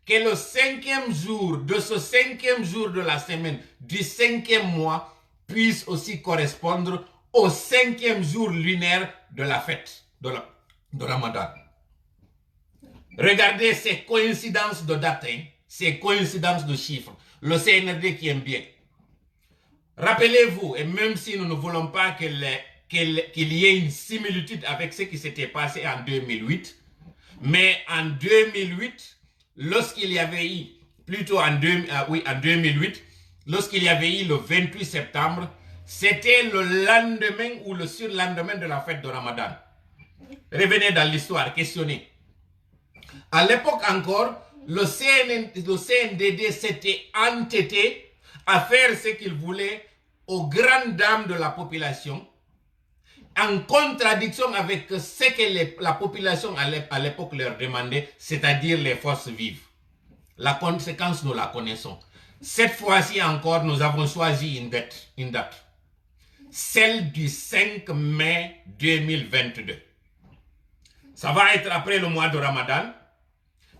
que le 5e jour de ce 5e jour de la semaine du 5e mois puisse aussi correspondre au 5e jour lunaire de la fête de Ramadan. Regardez ces coïncidences de dates, ces coïncidences de chiffres. Le CNRD qui aime bien. Rappelez-vous, et même si nous ne voulons pas qu'il y ait une similitude avec ce qui s'était passé en 2008, mais en 2008, lorsqu'il y avait eu, plutôt en 2008, lorsqu'il y avait eu le 28 septembre, c'était le lendemain ou le surlendemain de la fête de Ramadan. Revenez dans l'histoire, questionnez. À l'époque encore, le CNDD s'était entêté à faire ce qu'il voulait aux grandes dames de la population, en contradiction avec ce que la population à l'époque leur demandait, c'est-à-dire les forces vives. La conséquence, nous la connaissons. Cette fois-ci encore, nous avons choisi une date. Celle du 5 mai 2022. Ça va être après le mois de Ramadan,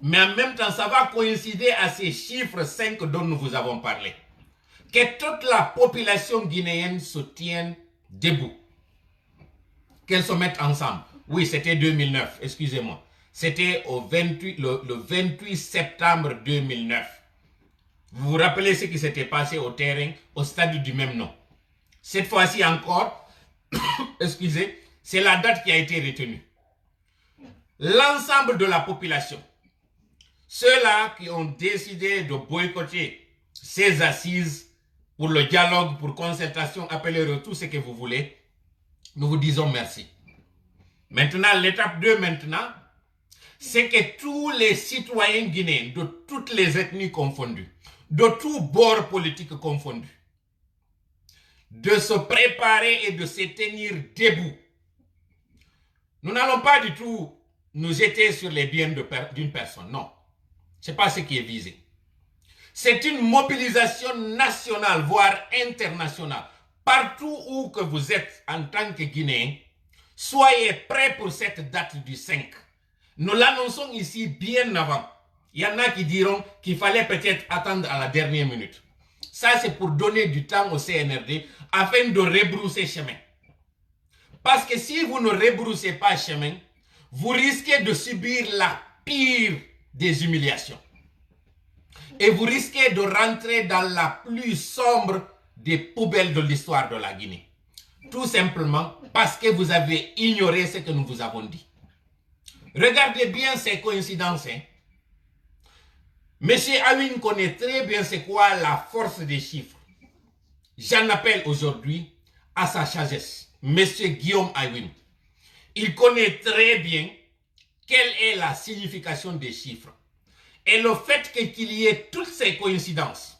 mais en même temps, ça va coïncider à ces chiffres 5 dont nous vous avons parlé. Que toute la population guinéenne se tienne debout. Qu'elles se mettent ensemble. Oui, c'était 2009, excusez-moi. C'était le 28 septembre 2009. Vous vous rappelez ce qui s'était passé au terrain, au stade du même nom. Cette fois-ci encore, excusez, c'est la date qui a été retenue. L'ensemble de la population, ceux-là qui ont décidé de boycotter ces assises pour le dialogue, pour concertation, appelez-le tout ce que vous voulez, nous vous disons merci. Maintenant, l'étape 2 maintenant, c'est que tous les citoyens guinéens, de toutes les ethnies confondues, de tous bords politiques confondus, de se préparer et de se tenir debout. Nous n'allons pas du tout nous jeter sur les biens d'une personne, non. Ce n'est pas ce qui est visé. C'est une mobilisation nationale, voire internationale. partout où que vous êtes en tant que Guinéen, soyez prêts pour cette date du 5. Nous l'annonçons ici bien avant. Il y en a qui diront qu'il fallait peut-être attendre à la dernière minute. Ça, c'est pour donner du temps au CNRD afin de rebrousser chemin. Parce que si vous ne rebroussez pas chemin, vous risquez de subir la pire des humiliations. Et vous risquez de rentrer dans la plus sombre des poubelles de l'histoire de la Guinée. Tout simplement parce que vous avez ignoré ce que nous vous avons dit. Regardez bien ces coïncidences. Monsieur Aoun connaît très bien c'est quoi la force des chiffres. J'en appelle aujourd'hui à sa sagesse, Monsieur Guillaume Aoun. Il connaît très bien quelle est la signification des chiffres. Et le fait qu'il y ait toutes ces coïncidences,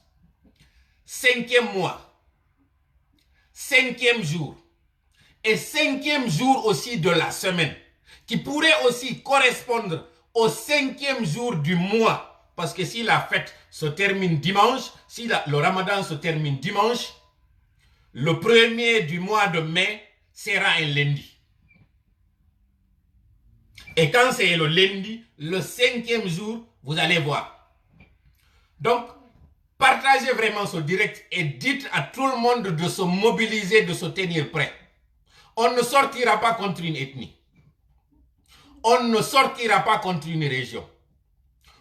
5e mois, 5e jour, et 5e jour aussi de la semaine, qui pourrait aussi correspondre au 5e jour du mois, parce que si la fête se termine dimanche, si le ramadan se termine dimanche, le 1er du mois de mai sera un lundi. Et quand c'est le lundi, le 5e jour, vous allez voir. Donc, partagez vraiment ce direct et dites à tout le monde de se mobiliser, de se tenir prêt. On ne sortira pas contre une ethnie. On ne sortira pas contre une région.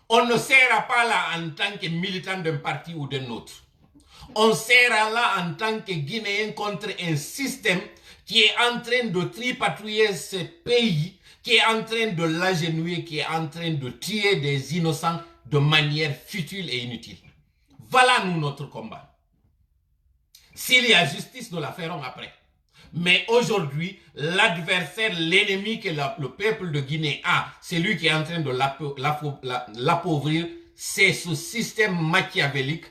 On ne sera pas là en tant que militant d'un parti ou d'un autre. On sera là en tant que Guinéen contre un système qui est en train de tripatouiller ce pays, qui est en train de l'agenouiller, qui est en train de tuer des innocents de manière futile et inutile. Voilà nous notre combat. S'il y a justice, nous la ferons après. Mais aujourd'hui, l'adversaire, l'ennemi que le peuple de Guinée a, c'est lui qui est en train de l'appauvrir, c'est ce système machiavélique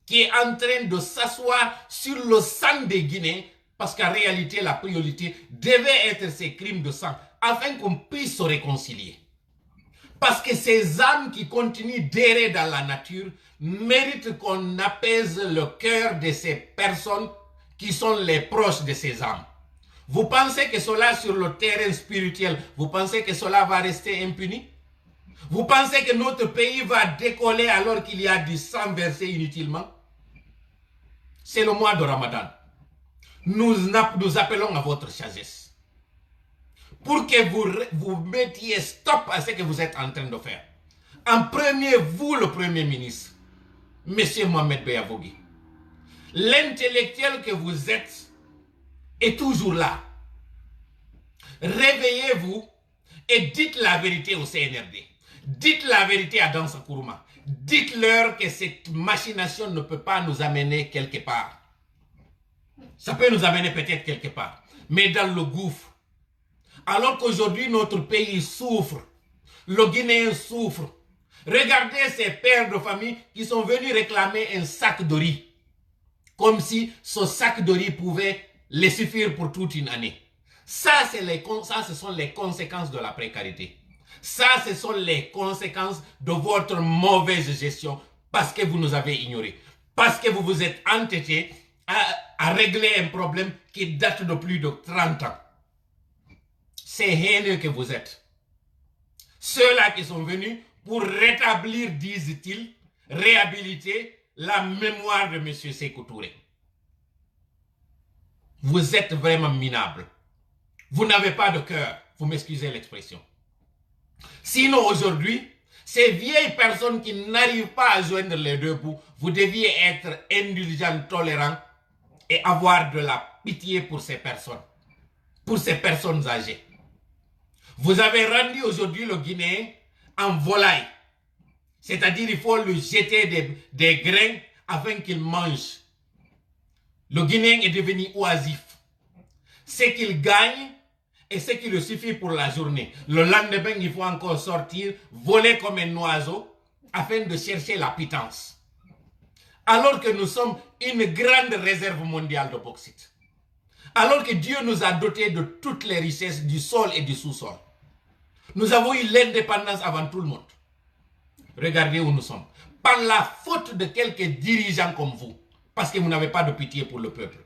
qui est en train de s'asseoir sur le sang des Guinéens, parce qu'en réalité, la priorité devait être ces crimes de sang, afin qu'on puisse se réconcilier. Parce que ces âmes qui continuent d'errer dans la nature méritent qu'on apaise le cœur de ces personnes qui sont les proches de ces âmes. Vous pensez que cela sur le terrain spirituel, vous pensez que cela va rester impuni? Vous pensez que notre pays va décoller alors qu'il y a du sang versé inutilement? C'est le mois de Ramadan. Nous appelons à votre sagesse. Pour que vous mettiez stop à ce que vous êtes en train de faire. En premier, vous le Premier ministre, Monsieur Mohamed Beyavogui. L'intellectuel que vous êtes est toujours là. Réveillez-vous et dites la vérité au CNRD. Dites la vérité à Dansa Kourouma. Dites-leur que cette machination ne peut pas nous amener quelque part. Ça peut nous amener peut-être quelque part, mais dans le gouffre. Alors qu'aujourd'hui notre pays souffre, le Guinéen souffre. Regardez ces pères de famille qui sont venus réclamer un sac de riz. Comme si ce sac de riz pouvait les suffire pour toute une année. Ça, ce sont les conséquences de la précarité. Ça, ce sont les conséquences de votre mauvaise gestion parce que vous nous avez ignorés. Parce que vous vous êtes entêtés à régler un problème qui date de plus de 30 ans. C'est haineux que vous êtes. Ceux-là qui sont venus pour rétablir, disent-ils, réhabiliter la mémoire de M. Sékou Touré. Vous êtes vraiment minables. Vous n'avez pas de cœur, vous m'excusez l'expression. Sinon aujourd'hui, ces vieilles personnes qui n'arrivent pas à joindre les deux bouts, vous deviez être indulgents, tolérants et avoir de la pitié pour ces personnes âgées. Vous avez rendu aujourd'hui le Guinéen en volaille. C'est-à-dire il faut lui jeter des grains afin qu'il mange. Le Guinéen est devenu oisif. Ce qu'il gagne et ce qui lui suffit pour la journée. Le lendemain, il faut encore sortir, voler comme un oiseau afin de chercher la pitance. Alors que nous sommes une grande réserve mondiale de bauxite. Alors que Dieu nous a dotés de toutes les richesses du sol et du sous-sol. Nous avons eu l'indépendance avant tout le monde. Regardez où nous sommes. Par la faute de quelques dirigeants comme vous. Parce que vous n'avez pas de pitié pour le peuple.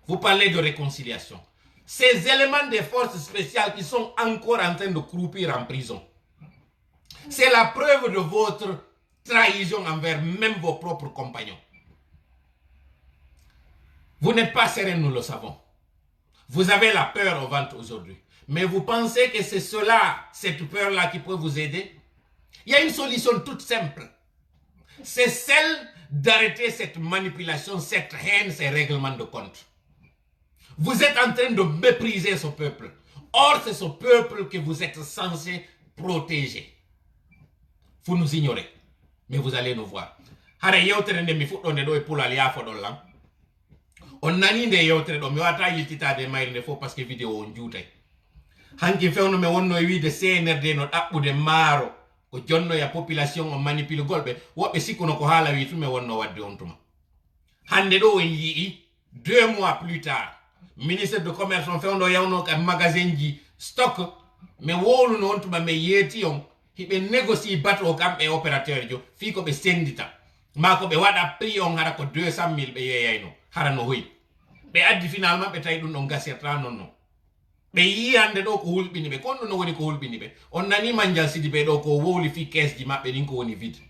Vous parlez de réconciliation. Ces éléments des forces spéciales qui sont encore en train de croupir en prison, c'est la preuve de votre trahison envers même vos propres compagnons. Vous n'êtes pas serein, nous le savons. Vous avez la peur au ventre aujourd'hui. Mais vous pensez que c'est cela, cette peur-là qui peut vous aider? Il y a une solution toute simple. C'est celle d'arrêter cette manipulation, cette haine, ces règlements de compte. Vous êtes en train de mépriser ce peuple. Or, c'est ce peuple que vous êtes censé protéger. Vous nous ignorez, mais vous allez nous voir. On nani nde yewtere do mi wata yiltitade mayre fo parce que vidéo on juutay hanki fewno me wonno wiide CNRD no dabbude maaro ko jonno ya population on manipule golbe wobbe sikuno ko haala wi tume wonno wadde on tuma hande do on yii 2 mois plus tard ministre de commerce on fewno yawno ka magasin ji stock me wolu non tuma me yeti on hibe négocie bateau kambe opérateur jo fi ko be sendita mako be wada prix on hara ko 200,000 be yeyayno harano hoy be addi finalement be tay dum on gasirta non be yiyande do ko hulbini be kono no woni ko hulbini be on nani manjal sidi be do ko wowli fi caisse ji mabbe din ko woni vide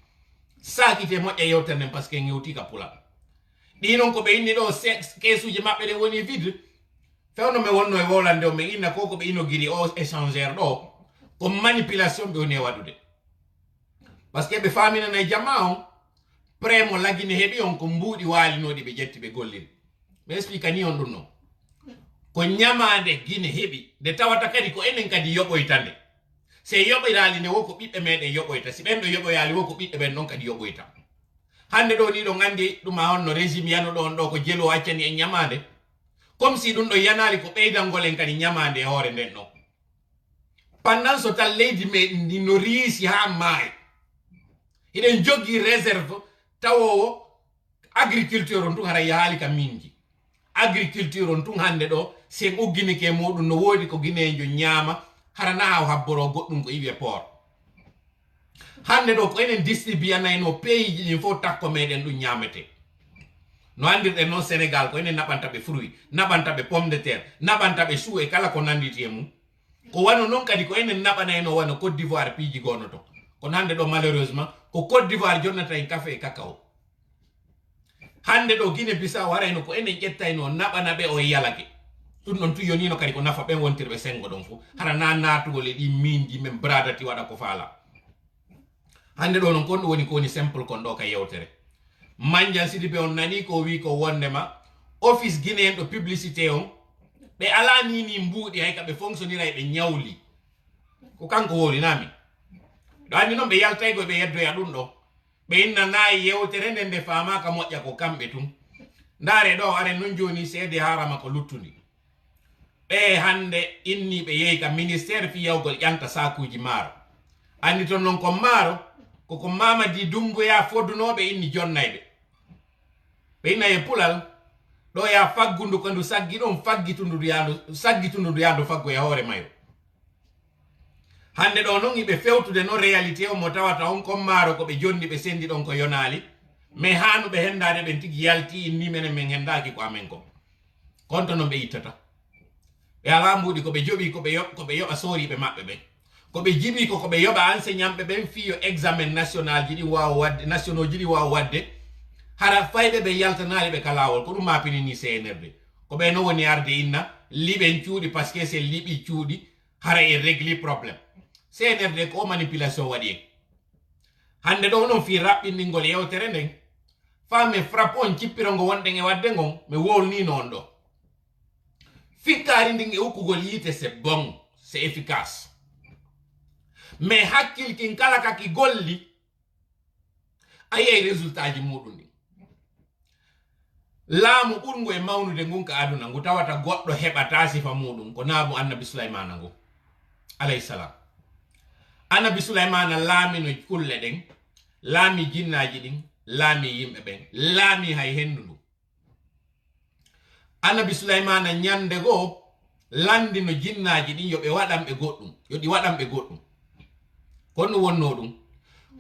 sakite mo e yewterne parce que ngewti ka pula di non ko be inni do caisse uji mabbe de woni vide fewno me wonno e wolande o me inna ko be ino giri o échangeur do ko manipulation be woni wadude parce que be famina na jamao premo lagine hebi on ko mbudi wali nodi be jetti be gollin be explica ni on dun no ko nyamade gine hebi de tawata kadi ko enen kadi yoboytande se yoboyrali ne woko bibbe mede yoboyta si bendo yoboyali woko bibbe ben non kadi yoboyta hande do ni do ngandi dum ma onno régime yano do on do ko jelo accani e nyamade comme si dun do yanali ko beydangolen kadi nyamade hore den no pendant ce temps lady me ni no riisi ha mai iden jogi réserve tawo agriculture on tun hara yaali ka minji agriculture on tun hande do se uggini ke modum no wodi ko ginejo nyama hara na habboro goddum ko iwe port hande do ko enen distribuyana no pays ji fo takko meden du nyamete no andirde non Sénégal ko enen nabanta be fruit nabanta be pomme de terre nabanta be chou e kala ko nanditi mum ko wano non kadi ko enen nabana no wano Côte d'Ivoire piji gonoto ko hande do malheureusement ko Côte d'Ivoire jonnata en café e cacao hande do Guinée Bissau warayno ko enen jettayno nabana be o yalake dum non tu yonino kadi ko nafa ben wontirbe sengo don fu hara na natugo le di mindi men bradati wada ko fala hande do non kon woni ko ni simple kon do ka yewtere manjan sidi be on nani ko wi ko wondema office Guinéen do publicité on be ala ni mbudi hay ka be fonctionnaire be nyawli ko kanko woli nami do andi non be yaltay go be yeddo ya dum do be inna nay yewtere ndende fama ka mojja ko kambe tum ndare do are non joni seede harama ko luttundi be hande inni be yeyi ka ministère fi yawgol yanta sakuji maro andi ton non ko maro ko Mamadi Doumbouya foddunobe inni jonnaybe be inna e pulal do ya faggundu ko ndu saggi don faggitundu yando faggo ya hore mayo hande do non ibe fewtude no réalité o mo tawata on ko maro ko be jonni be sendi don ko yonali mais hanu be hendade be tigi yalti inni men hendaki ko amen ko konto no be itata be ala mbudi ko be jobi ko be yoba sori be mabbe be ko be jibi ko be yoba enseignant be ben fiyo examen national jidi waaw wadde national jidi waaw wadde hara faybe be yaltanali be kalawol ko dum mapini ni CNRD ko be no woni arde inna liben ciudi parce que c'est libi ciudi hara e régler problème CNRD ko manipulation wadi hande do non fi rabbindingol yewtere nden fame frappon cippirongo wonde e wadde ngon me wolni non do fikari ndinge ukugol yite c'est bon c'est efficace mais hakkil kin kala kaki golli ayay résultat ji mudum ni laamu ɓurngo e mawnude ngun ka aduna ngu tawata goɗɗo heɓata sifa muɗum ko naamu annabi Sulaymana ngu alayhi salam annabi Sulaymana laami no kulle ɗen laami jinnaji ɗin laami yimɓe ɓen laami hay hendu ndu annabi Sulaymana nyande go landi no jinnaji ɗin yoɓe waɗanɓe goɗɗum yoɗi waɗanɓe goɗɗum kono wonno ɗum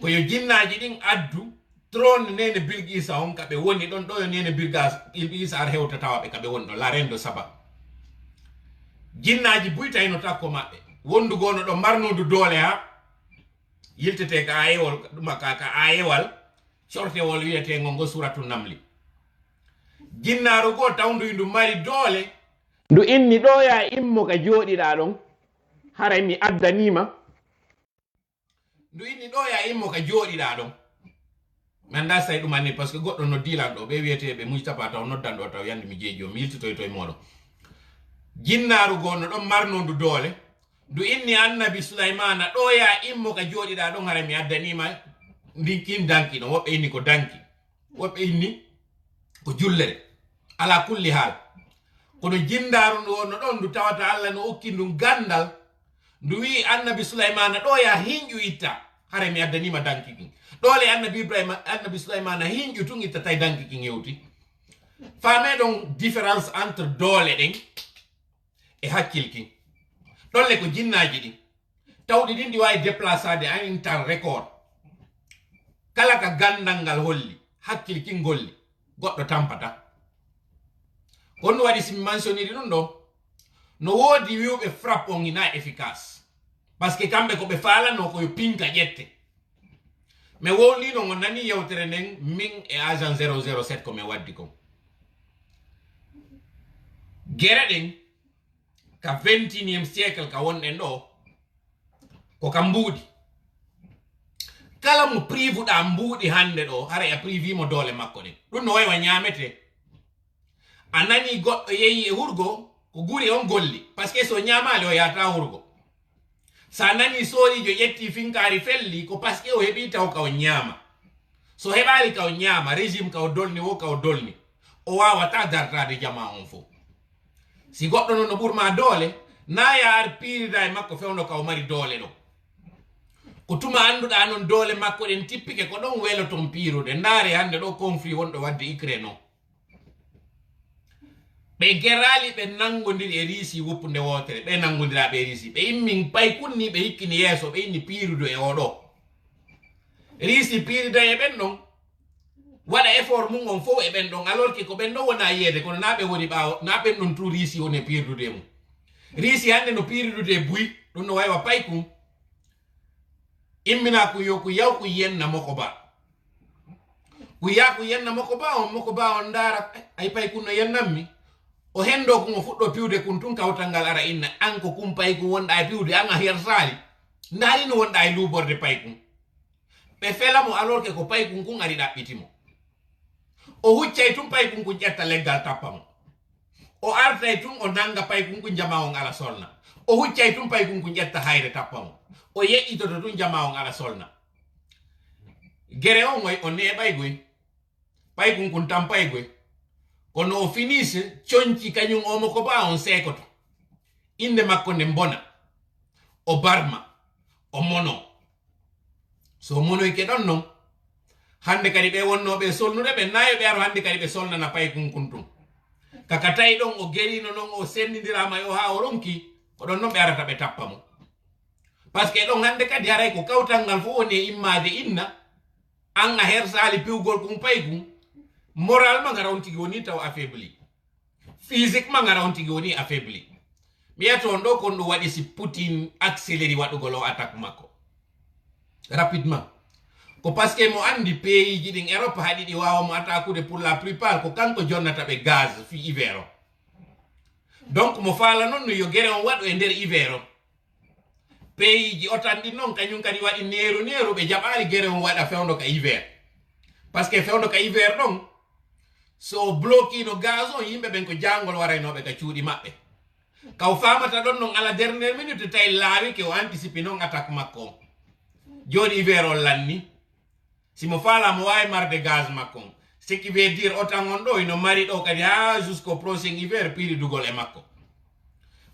ko yo jinnaji ɗin addu trône nene Bilqisa on kaɓe woni ɗon ɗo nene Bilqisa ar hewta tawa ɓe kaɓe woni ɗo la reine de Saba jinnaji buytayno takko maɓɓe wondugono ɗo marnudu doole ha yiltete ka ayewol ka ayewal cortewol wiyetego ngo suratu namli jinnaru go tawndu ndu mari doole ndu inni ɗo ya immo ka joɗiɗa ɗon haray mi addanima ndu inni ɗo ya immo ka joɗiɗa ɗon mi anda say ɗum anni par ce que goɗɗo no dilan ɗo ɓe wiyeteɓe Mujtaba taw noddan ɗo taw yande mi jeejo mi yiltitoy moɗon jinnaru gonno ɗon marnondu doole ndu inni annabi Sulaymana ɗo ya immo ka joɗiɗa ɗon haray mi addanima ndinkin danki ɗon woɓɓe inni ko danki woɓɓe inni ko jullere ala kulli haal kono jindaru ndu wonno ɗon ndu tawata Allah no okki ndu gandal ndu wi annabi Sulaymana ɗo ya hinƴu itta haray mi addanima danki kin ɗole annabi Sulaymana hinƴu tun ittatay danki kin yewti faame ɗon différence entre doole ɗen e hakkil kin ɗolle ko jinnaji ɗin tawɗi ɗin ɗi wawi déplaçade en un temps record kala ka gandal ngal holli hakkil kin golli goɗɗo tampata kono ɗum waɗi simi mentioniri ɗum ɗo no woodi wiwɓe frappe on ina efficace par ce que kamɓe ko ɓe falano koyo pinka ƴette mi wowlino ngo nani yewtere nden min e agent 007 ko mi waddi kon gere ɗen ka 21e siècle ka wonɗen ɗo ko ka mbuuɗi kala mo privuɗa mbuuɗi hande ɗo haray a privimo doole makko ɗen ɗum no waywa ñamete a nani goɗɗo yehi e hurgo ko guri on golli par ce que so ñamali o yata hurgo sa nani soorijo ƴetti finkari felli ko par ce que o heɓi taw ka o ñaama so heɓali ka o ñaama régime ka o dolni wo ka o dolni o wawata dartade jama on fof si goɗɗo noon no ɓurma doole na yaar piirida e makko fewno ka o mari doole ɗo ko tuma annduɗa noon doole makko ɗen tippike ko ɗon welo ton piirude ndaare hande ɗo conflit wonɗo wadde Ukraine o ɓe gerali ɓe nangodiri e riisi woppude wotere ɓe nangodiraɓe e riisi ɓe immin pay kunni ɓe hikkini yeeso ɓe inni piirudo e oɗo riisi piirida e ɓen ɗon waɗa effort mum on fof e ɓen ɗon alors que ko ɓen ɗon wona yiyede kono na ɓe woni ɓawo na ɓen ɗon tout riisi woni piirdude mum riisi hande no piirdude e buy ɗum no waywa pay kum immina ko yo ko yaw ko yenna moko ba ko ya ko yenna moko ba on ndara ay pay kun no yennammi o hendo ko mo fuɗɗo piwde kun tun kawtal ngal ara inna an ko kum pay kun wonɗa e piwde an a hersali ndaari no wonɗa e luɓorde pay kun ɓe felamo alors que ko pay kun kun ari ɗaɓɓitimo o huccay tun pay kun kun ƴetta leggal tappa mo o artay tun o nanga pay kun kun jama on ala solna o huccay tun pay kun kun ƴetta hayre tappa mo o yeƴƴitoto tun jama on ala solna gere on o neɓay goy pay kun kun tampay goy kono o finise coñci kañum omo ko ba on seekoto inde makko nde bona o barma o mono so monoyke ɗon noon hande kadi ɓe wonnoɓe solnude ɓe nayo ɓe aro hande kadi ɓe solnana pay kun kun tun kaka tawi ɗon o gerino noon o sendidirama o ha o ronki ko ɗon noon ɓe arata ɓe tappa mo par ce que ɗon hande kadi haray ko kawtal ngal fof woni e immade inna an a hersali piwgol kun pay kun moral ma ngara on tigi woni taw affaibli physique ma ngara on tigi woni affaibli mi yato on ɗo kon ɗum waɗi si Poutine accéléri waɗugol o attaque makko rapidement ko parce que mo andi pays ji ɗin Europe haɗi ɗi wawa mo attaquede pour la plupart ko kanko jonnata ɓe gaz fi hiver o donc mo faala noon no yo guere on waɗo e nder hiver o pays ji otan ɗin noon kañum kadi waɗi neeru ɓe jaɓali guere on waɗa fewdo ka hiver par ce que fewdo ka hiver ɗon so bloquino gaz on yimɓe ɓen ko jangol waraynoɓe ka cuuɗi maɓɓe kaw famata ɗon noon ala dernière minute tawi laawi ke o anticipe noon attaque makko on joni hiver o lanni simo faala mo wawi marde gaz makko on ce qui veut dire otan on ɗo ino mari ɗo kadi ha jusqu'au prochain hiver piiri dugol e makko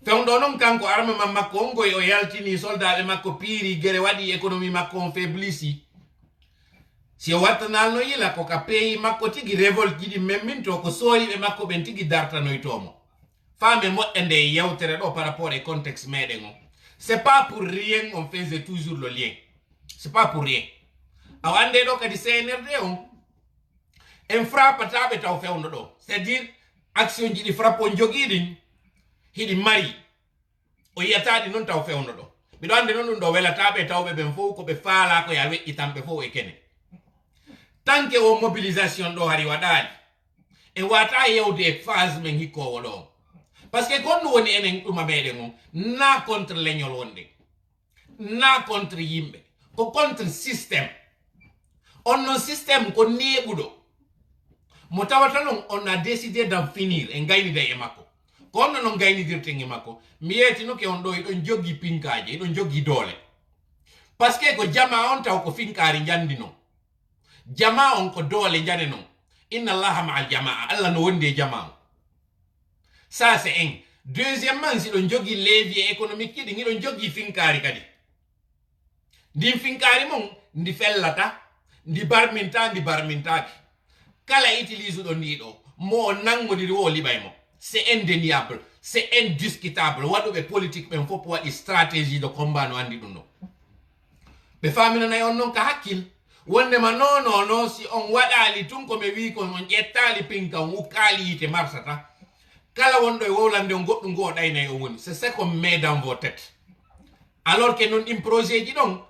fewɗo noon kanko armement makko on goy o yaltini soldaɓe makko piiri guere waɗi économie makko on faiblisi si o wattanalno yila ko ka pays makko tigi révolte jiɗi memminto ko sooriɓe makko ɓen tigi dartanoytomo faame moƴƴe nde yewtere ɗo par rapport e contexte meɗen o c'est pas pour rien on faisait toujours le lien c'est pas pour rien awande do kadi CNRD on en frappataɓe taw fewno ɗo c'est à dire action ji ɗi frappe on jogiɗin hiɗi mari o yiyataɗi noon taw fewno ɗo miɗo andi noon ɗum ɗo welataɓe tawɓe ɓen fof koɓe faala ko ya weƴƴitanɓe fof e kene tant que o mobilisation ɗo hari waɗaɗi en wata yewde e phase men hikkowo ɗo par ce que gonɗum woni enen ɗuma meɗen on na contre leñol wonɗe na contre yimɓe ko contre systéme on non systéme ko neɓuɗo mo tawata non on a décidé d'en finir en gaynida e makko ko onno non gaynidirten e makko mi yetino ke on ɗo eɗon joggi pinkaji eɗon joggi doole par ce que ko jama on taw ko finkari jandi non jama on ko doole jane non inna allaha ma al jamaa allah no wondi e jama on ça c'est un deuxièmement si ɗon joggi levier économique kiɗi ɗiɗon joggi finkari kadi ndin finkari mon ndi fellata ndi barmintaki kala utilise ɗo ndi ɗo mo nangodiri wo liɓay mo c'est indéniable c'est indiscutable waɗuɓe politique ɓen fof waɗi stratégie de combat no andi ɗum ɗo ɓe faminanayi on noon ka hakkil wondema non si on waɗali tun komi wi ko on ƴettali pinka on ukkali yite marsata kala wonɗo e wowlande on goɗɗum go ɗaynayi on woni c'est ce qu'on met dans vos têtes alors que non ɗin projet ji ɗon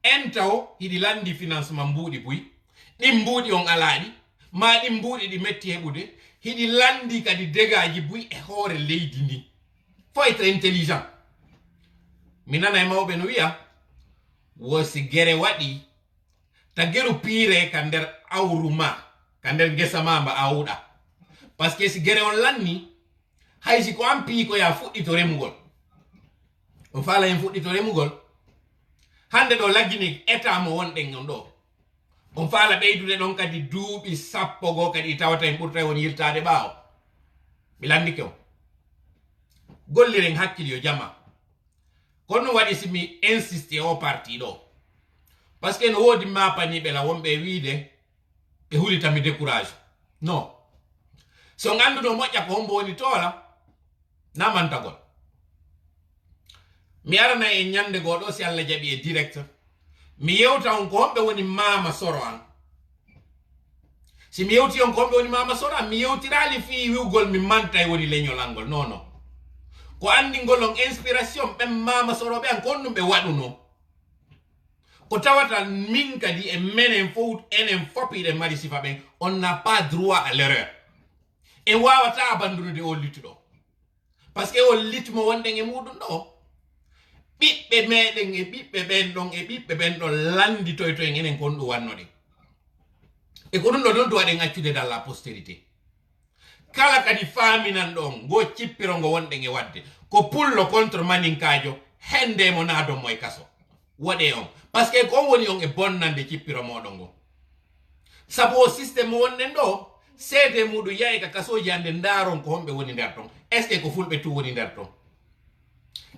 en taw hiɗi landi financement mbuuɗi buy ɗin mbuuɗi on alaɗi ma ɗin mbuuɗi ɗi metti heɓude hiɗi landi kadi dégaji buy e hoore leydi ndi faut être intelligent mi nana e mawɓe no wiya wosi gere waɗi ta geru piire ka nder awru ma ka nder gesa ma mba awuɗa par ce que si gere on lanni haysi ko an pii ko ya fuɗɗito remugol on faala en fuɗɗito remugol hande ɗo laggini état mo wonɗen on ɗo on faala ɓeydude ɗon kadi duuɓi sappo goo kadi tawata en ɓurta won yirtade ɓaawo mi landike on golliren hakkil yo jama kono waɗi simi insiste o parti ɗo par ce que no woodi mapaniɓe la wonɓe wiide ɓe hulitami décourage non so ganduno moƴƴa ko hombo woni toola namantagol mi arana e ñande goɗo si allah jaɓi e direct mi yewta on ko homɓe woni mama soro an si mi yewti on ko homɓe woni mama soro an mi yewtirali fi wiwgol mi manta e woni leñol angol non ko andingol on inspiration ɓen mama soroɓe an ko on ɗum ɓe waɗuno ko tawata min kadi e menen fof enen fopiɗen mari sifa ɓen on n'a pas droit à l'erreur e wawata abandunude o littuɗo par ce que o litmo wonɗen e muɗum ɗo ɓiɓɓe meɗen e ɓiɓɓe ɓen ɗon e ɓiɓɓe ɓen ɗon landitoy to en enen kon ɗum wannoɗen e ko ɗum ɗo ɗon to waɗen accude dans la postérité kala kadi faaminan ɗon go cippiro ngo wonɗen e wadde ko pullo contre maninkajo hendemo naadonmo e kaso waɗe on par ce que ko woni on e bonnande cippiro moɗon ngo sabu o systéme wonɗen ɗo seede muɗum yahi ka kasoji hande ndaron ko homɓe woni nder ton est ce que ko fulɓe tu woni nder ton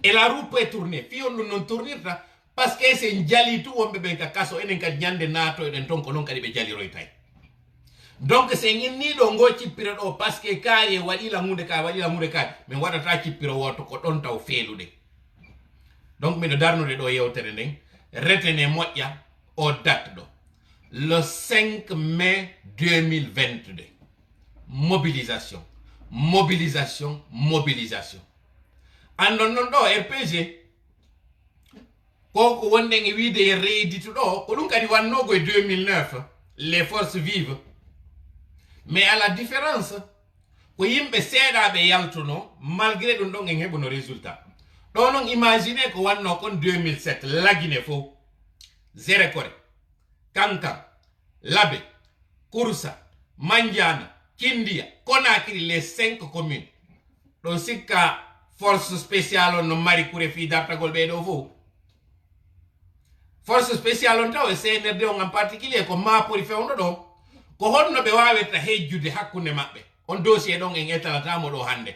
et la roue peut tourner fi on ɗum non tournirta par ce que sen jali tu wonɓe ɓen ka kaso enen kadi ñande natoyɗen ton ko noon kadi ɓe jaliroytay donc sen inniɗo ngo cippiro ɗo par ce que kaari e waɗila hunde kaari min waɗata cippiro woto ko ɗon taw feeluɗe donc miɗo darnude ɗo yewtere nden retene moƴƴa o date ɗo le 5 mai 2022 mobilisation andon non ɗo RPG ko wonɗen e wiide e reeditu ɗo ko ɗum kadi wannogo e 2009 les forces vives mais à la différence ko yimɓe seeɗaɓe yaltuno malgré ɗum ɗon en heɓuno résultat ɗo noon imagine ko wanno kon 2007 lagine fof Zerekore Kankan Labe Kouroussa Mandiana Kindia Conakry les 5 communes ɗon sikka force spéciale on no mari kure fi dartagol ɓeɗo fof force spéciale on taw e CNRD on en particulier ko mapori fewno ɗo ko honno ɓe wawirta hejjude hakkunde maɓɓe on dossier ɗon en etalatamo ɗo hande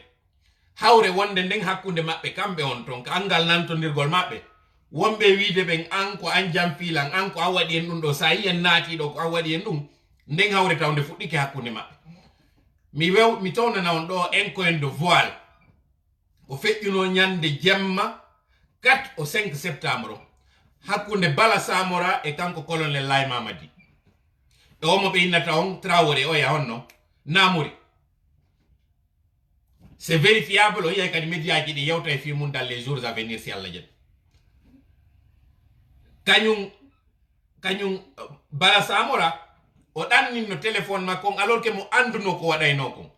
hawre wonde nden hakkunde maɓɓe kamɓe on ton angal nantodirgol maɓɓe wonɓe wiide ɓen an ko an jam filan an ko an waɗi en ɗum ɗo sa yi en naatiɗo ko an waɗi en ɗum nden hawre tawde fuɗɗike hakkunde maɓɓe mi townana on ɗo encoin de voile o feƴƴuno ñande jemma 4 au 5 septembre hakkunde Bala Samora e kanko colonel Lay Mamadi e omo ɓe innata on Traoré o ya onno Namori. C'est vérifiable o yiyay kadi média ji ɗi yewta e fi mum dans les jours à venir si Allah jaɓi. kañum Bala Samora o ɗanninno téléphone makko on alors que mo anduno ko waɗayno kon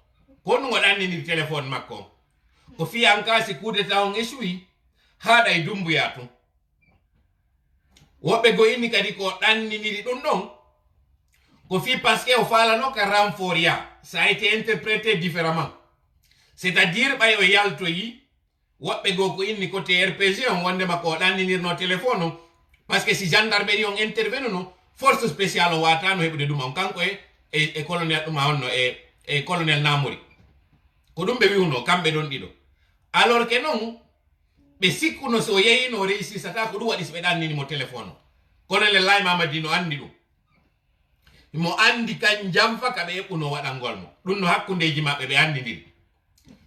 ko ɗum o ɗannini téléphone makko on ko fiyan ka si coup d'état on échoui haɗa e Dumbuya tun woɓɓe go inni kadi ko ɗanniniri ɗum ɗon ko fi parce que o falano ka renforia ça a été interprété différemment, c'est-à-dire ɓay o yaltoyi woɓɓe go ko inni côté RPG on wondema ko ɗanninirno téléphone on parce que si gendarmerie on intervenu no force spéciale o watano heɓude ɗum on kanko e colonel ɗuma onno e colonel Namori ko ɗum ɓe wiwno kamɓe ɗon ɗiɗo alors que non ɓe sikkuno so yeyino o réussisata ko ɗum waɗi so ɓe ɗanninimo téléphone o colonel Lay Mamadi no andi ɗum mo andi kan jamfa ka ɓe eɓɓuno waɗangol mo ɗum no hakkundeji maɓɓe ɓe andidiri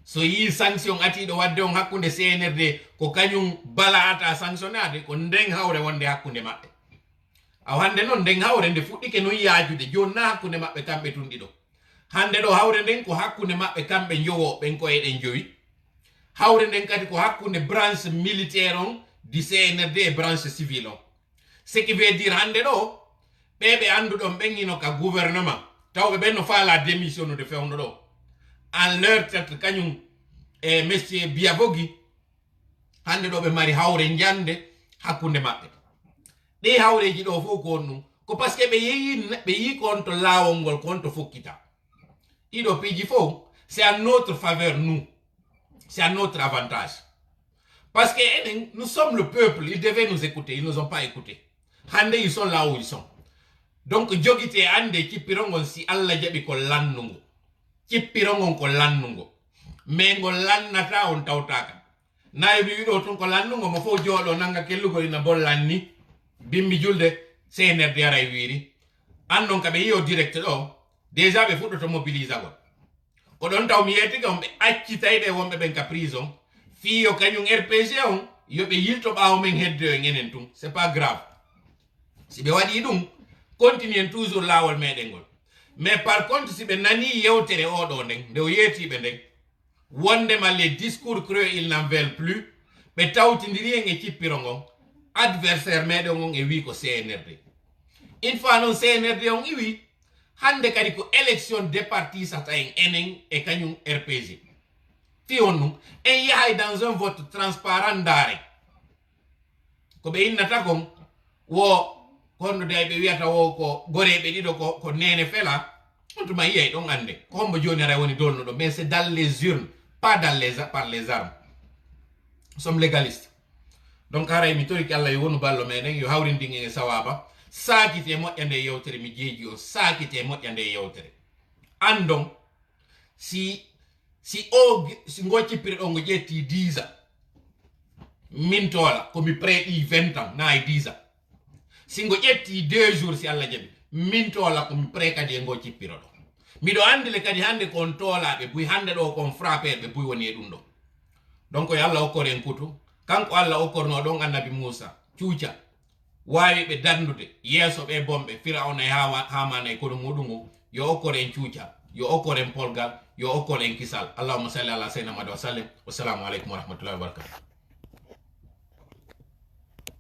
so yi sanction atiɗo wadde on hakkunde CNRD ko kañum Bala ata sanctionnade ko nden hawre wonde hakkunde maɓɓe aw hande noon nden hawre nde fuɗɗike non yaajude joni na hakkunde maɓɓe kamɓe tun ɗiɗo hande ɗo hawre nden ko hakkunde maɓɓe kamɓe jowoɓen ko eɗen jowi hawre nden kadi ko hakkunde branche militaire on du CNRD e branche civile on ce qui veut dire hande ɗo ɓeɓe anduɗon ɓen ino ka gouvernement tawɓe ɓen no faala démission de fewno ɗo en leur tête kañum e monsieur Biabogi hande ɗo ɓe mari hawre jande hakkunde maɓɓe ɗi hawreji ɗo fof ko on ɗum ko par ce que ɓe yi kon to laawol ngol kon to fokkita ɗiɗo piiji fof c'est à notre faveur nous c'est à notre avantage parce que nous sommes le peuple, ils devaient nous écouter, ils nous ont pas écouté hande ils sont là où ils sont donc jogite ande cippirongon si Allah jaɓi ko lannungo cippirongon ko lannungo mais ngo lannata on tawtaka nayi mi wiɗo tun ko lannungo mo fof jooɗo nanga kellugo ina bollanni bimbi julde CNRD ara e wiiri andon ka ɓe yiyo direct ɗo déjà ɓe fuɗɗoto mobilisagol ko ɗon taw mi yettiga on ɓe accitay ɓe wonɓe ɓen ka prison fiyo kañum RPG on yoɓe yilto ɓaawo men hedde en enen tun c'est pas grave si ɓe waɗi ɗum continue toujours laawol meɗen ngol mais par contre si ɓe nani yewtere oɗo nden nde o yeetiɓe nden wondema les discours creux ils n'en veulent plus ɓe tawtidiri en e cippiro ngon adversaire meɗen on e wi ko CNRD une fois noon CNRD on iwi hande kadi ko élection départisata en enen e kañum RPG fi on ɗum en yahay dans un vote transparent ndaare ko ɓe innata kon wo kono de ɓe wiyata wo ko goreɓe ɗiɗo ko nene fela on tuma yiyay ɗon ande ko hombo joni ara woni dolnuɗo mais c'est dans les urnes pas par les armes nous sommes légalistes donc haray mi toriki Allah yo wonu ballo meɗen yo hawrindin e sawaba saakite moƴƴande yewtere mi jeeji o saakite moƴƴande yewtere andon si ngo cippiri ɗo ngo ƴetti 10 ans min tola komi preeɗi 20 ans na e 10 ans si ngo ƴetti 2 jours si Allah jaɓi min tola komi pre kadi e ngo cippiro ɗo miɗo andile kadi hande kon tolaɓe buy hande ɗo kon frappé ɓe buy woni e ɗum ɗo donc yo Allah okkore en kutu kanko Allah okkorno ɗon annabi Moussa cuuca wawi ɓe dandude yeeso ɓe bomɓe Firauna e Hamana e kono muɗum o yo okkore en cuuca yo okkore en polgal yo okkore en kisal allahumma salli ala sayyidina Muhammad wa sallim wassalamu aleykum wa rahmatullahi wa barakatuh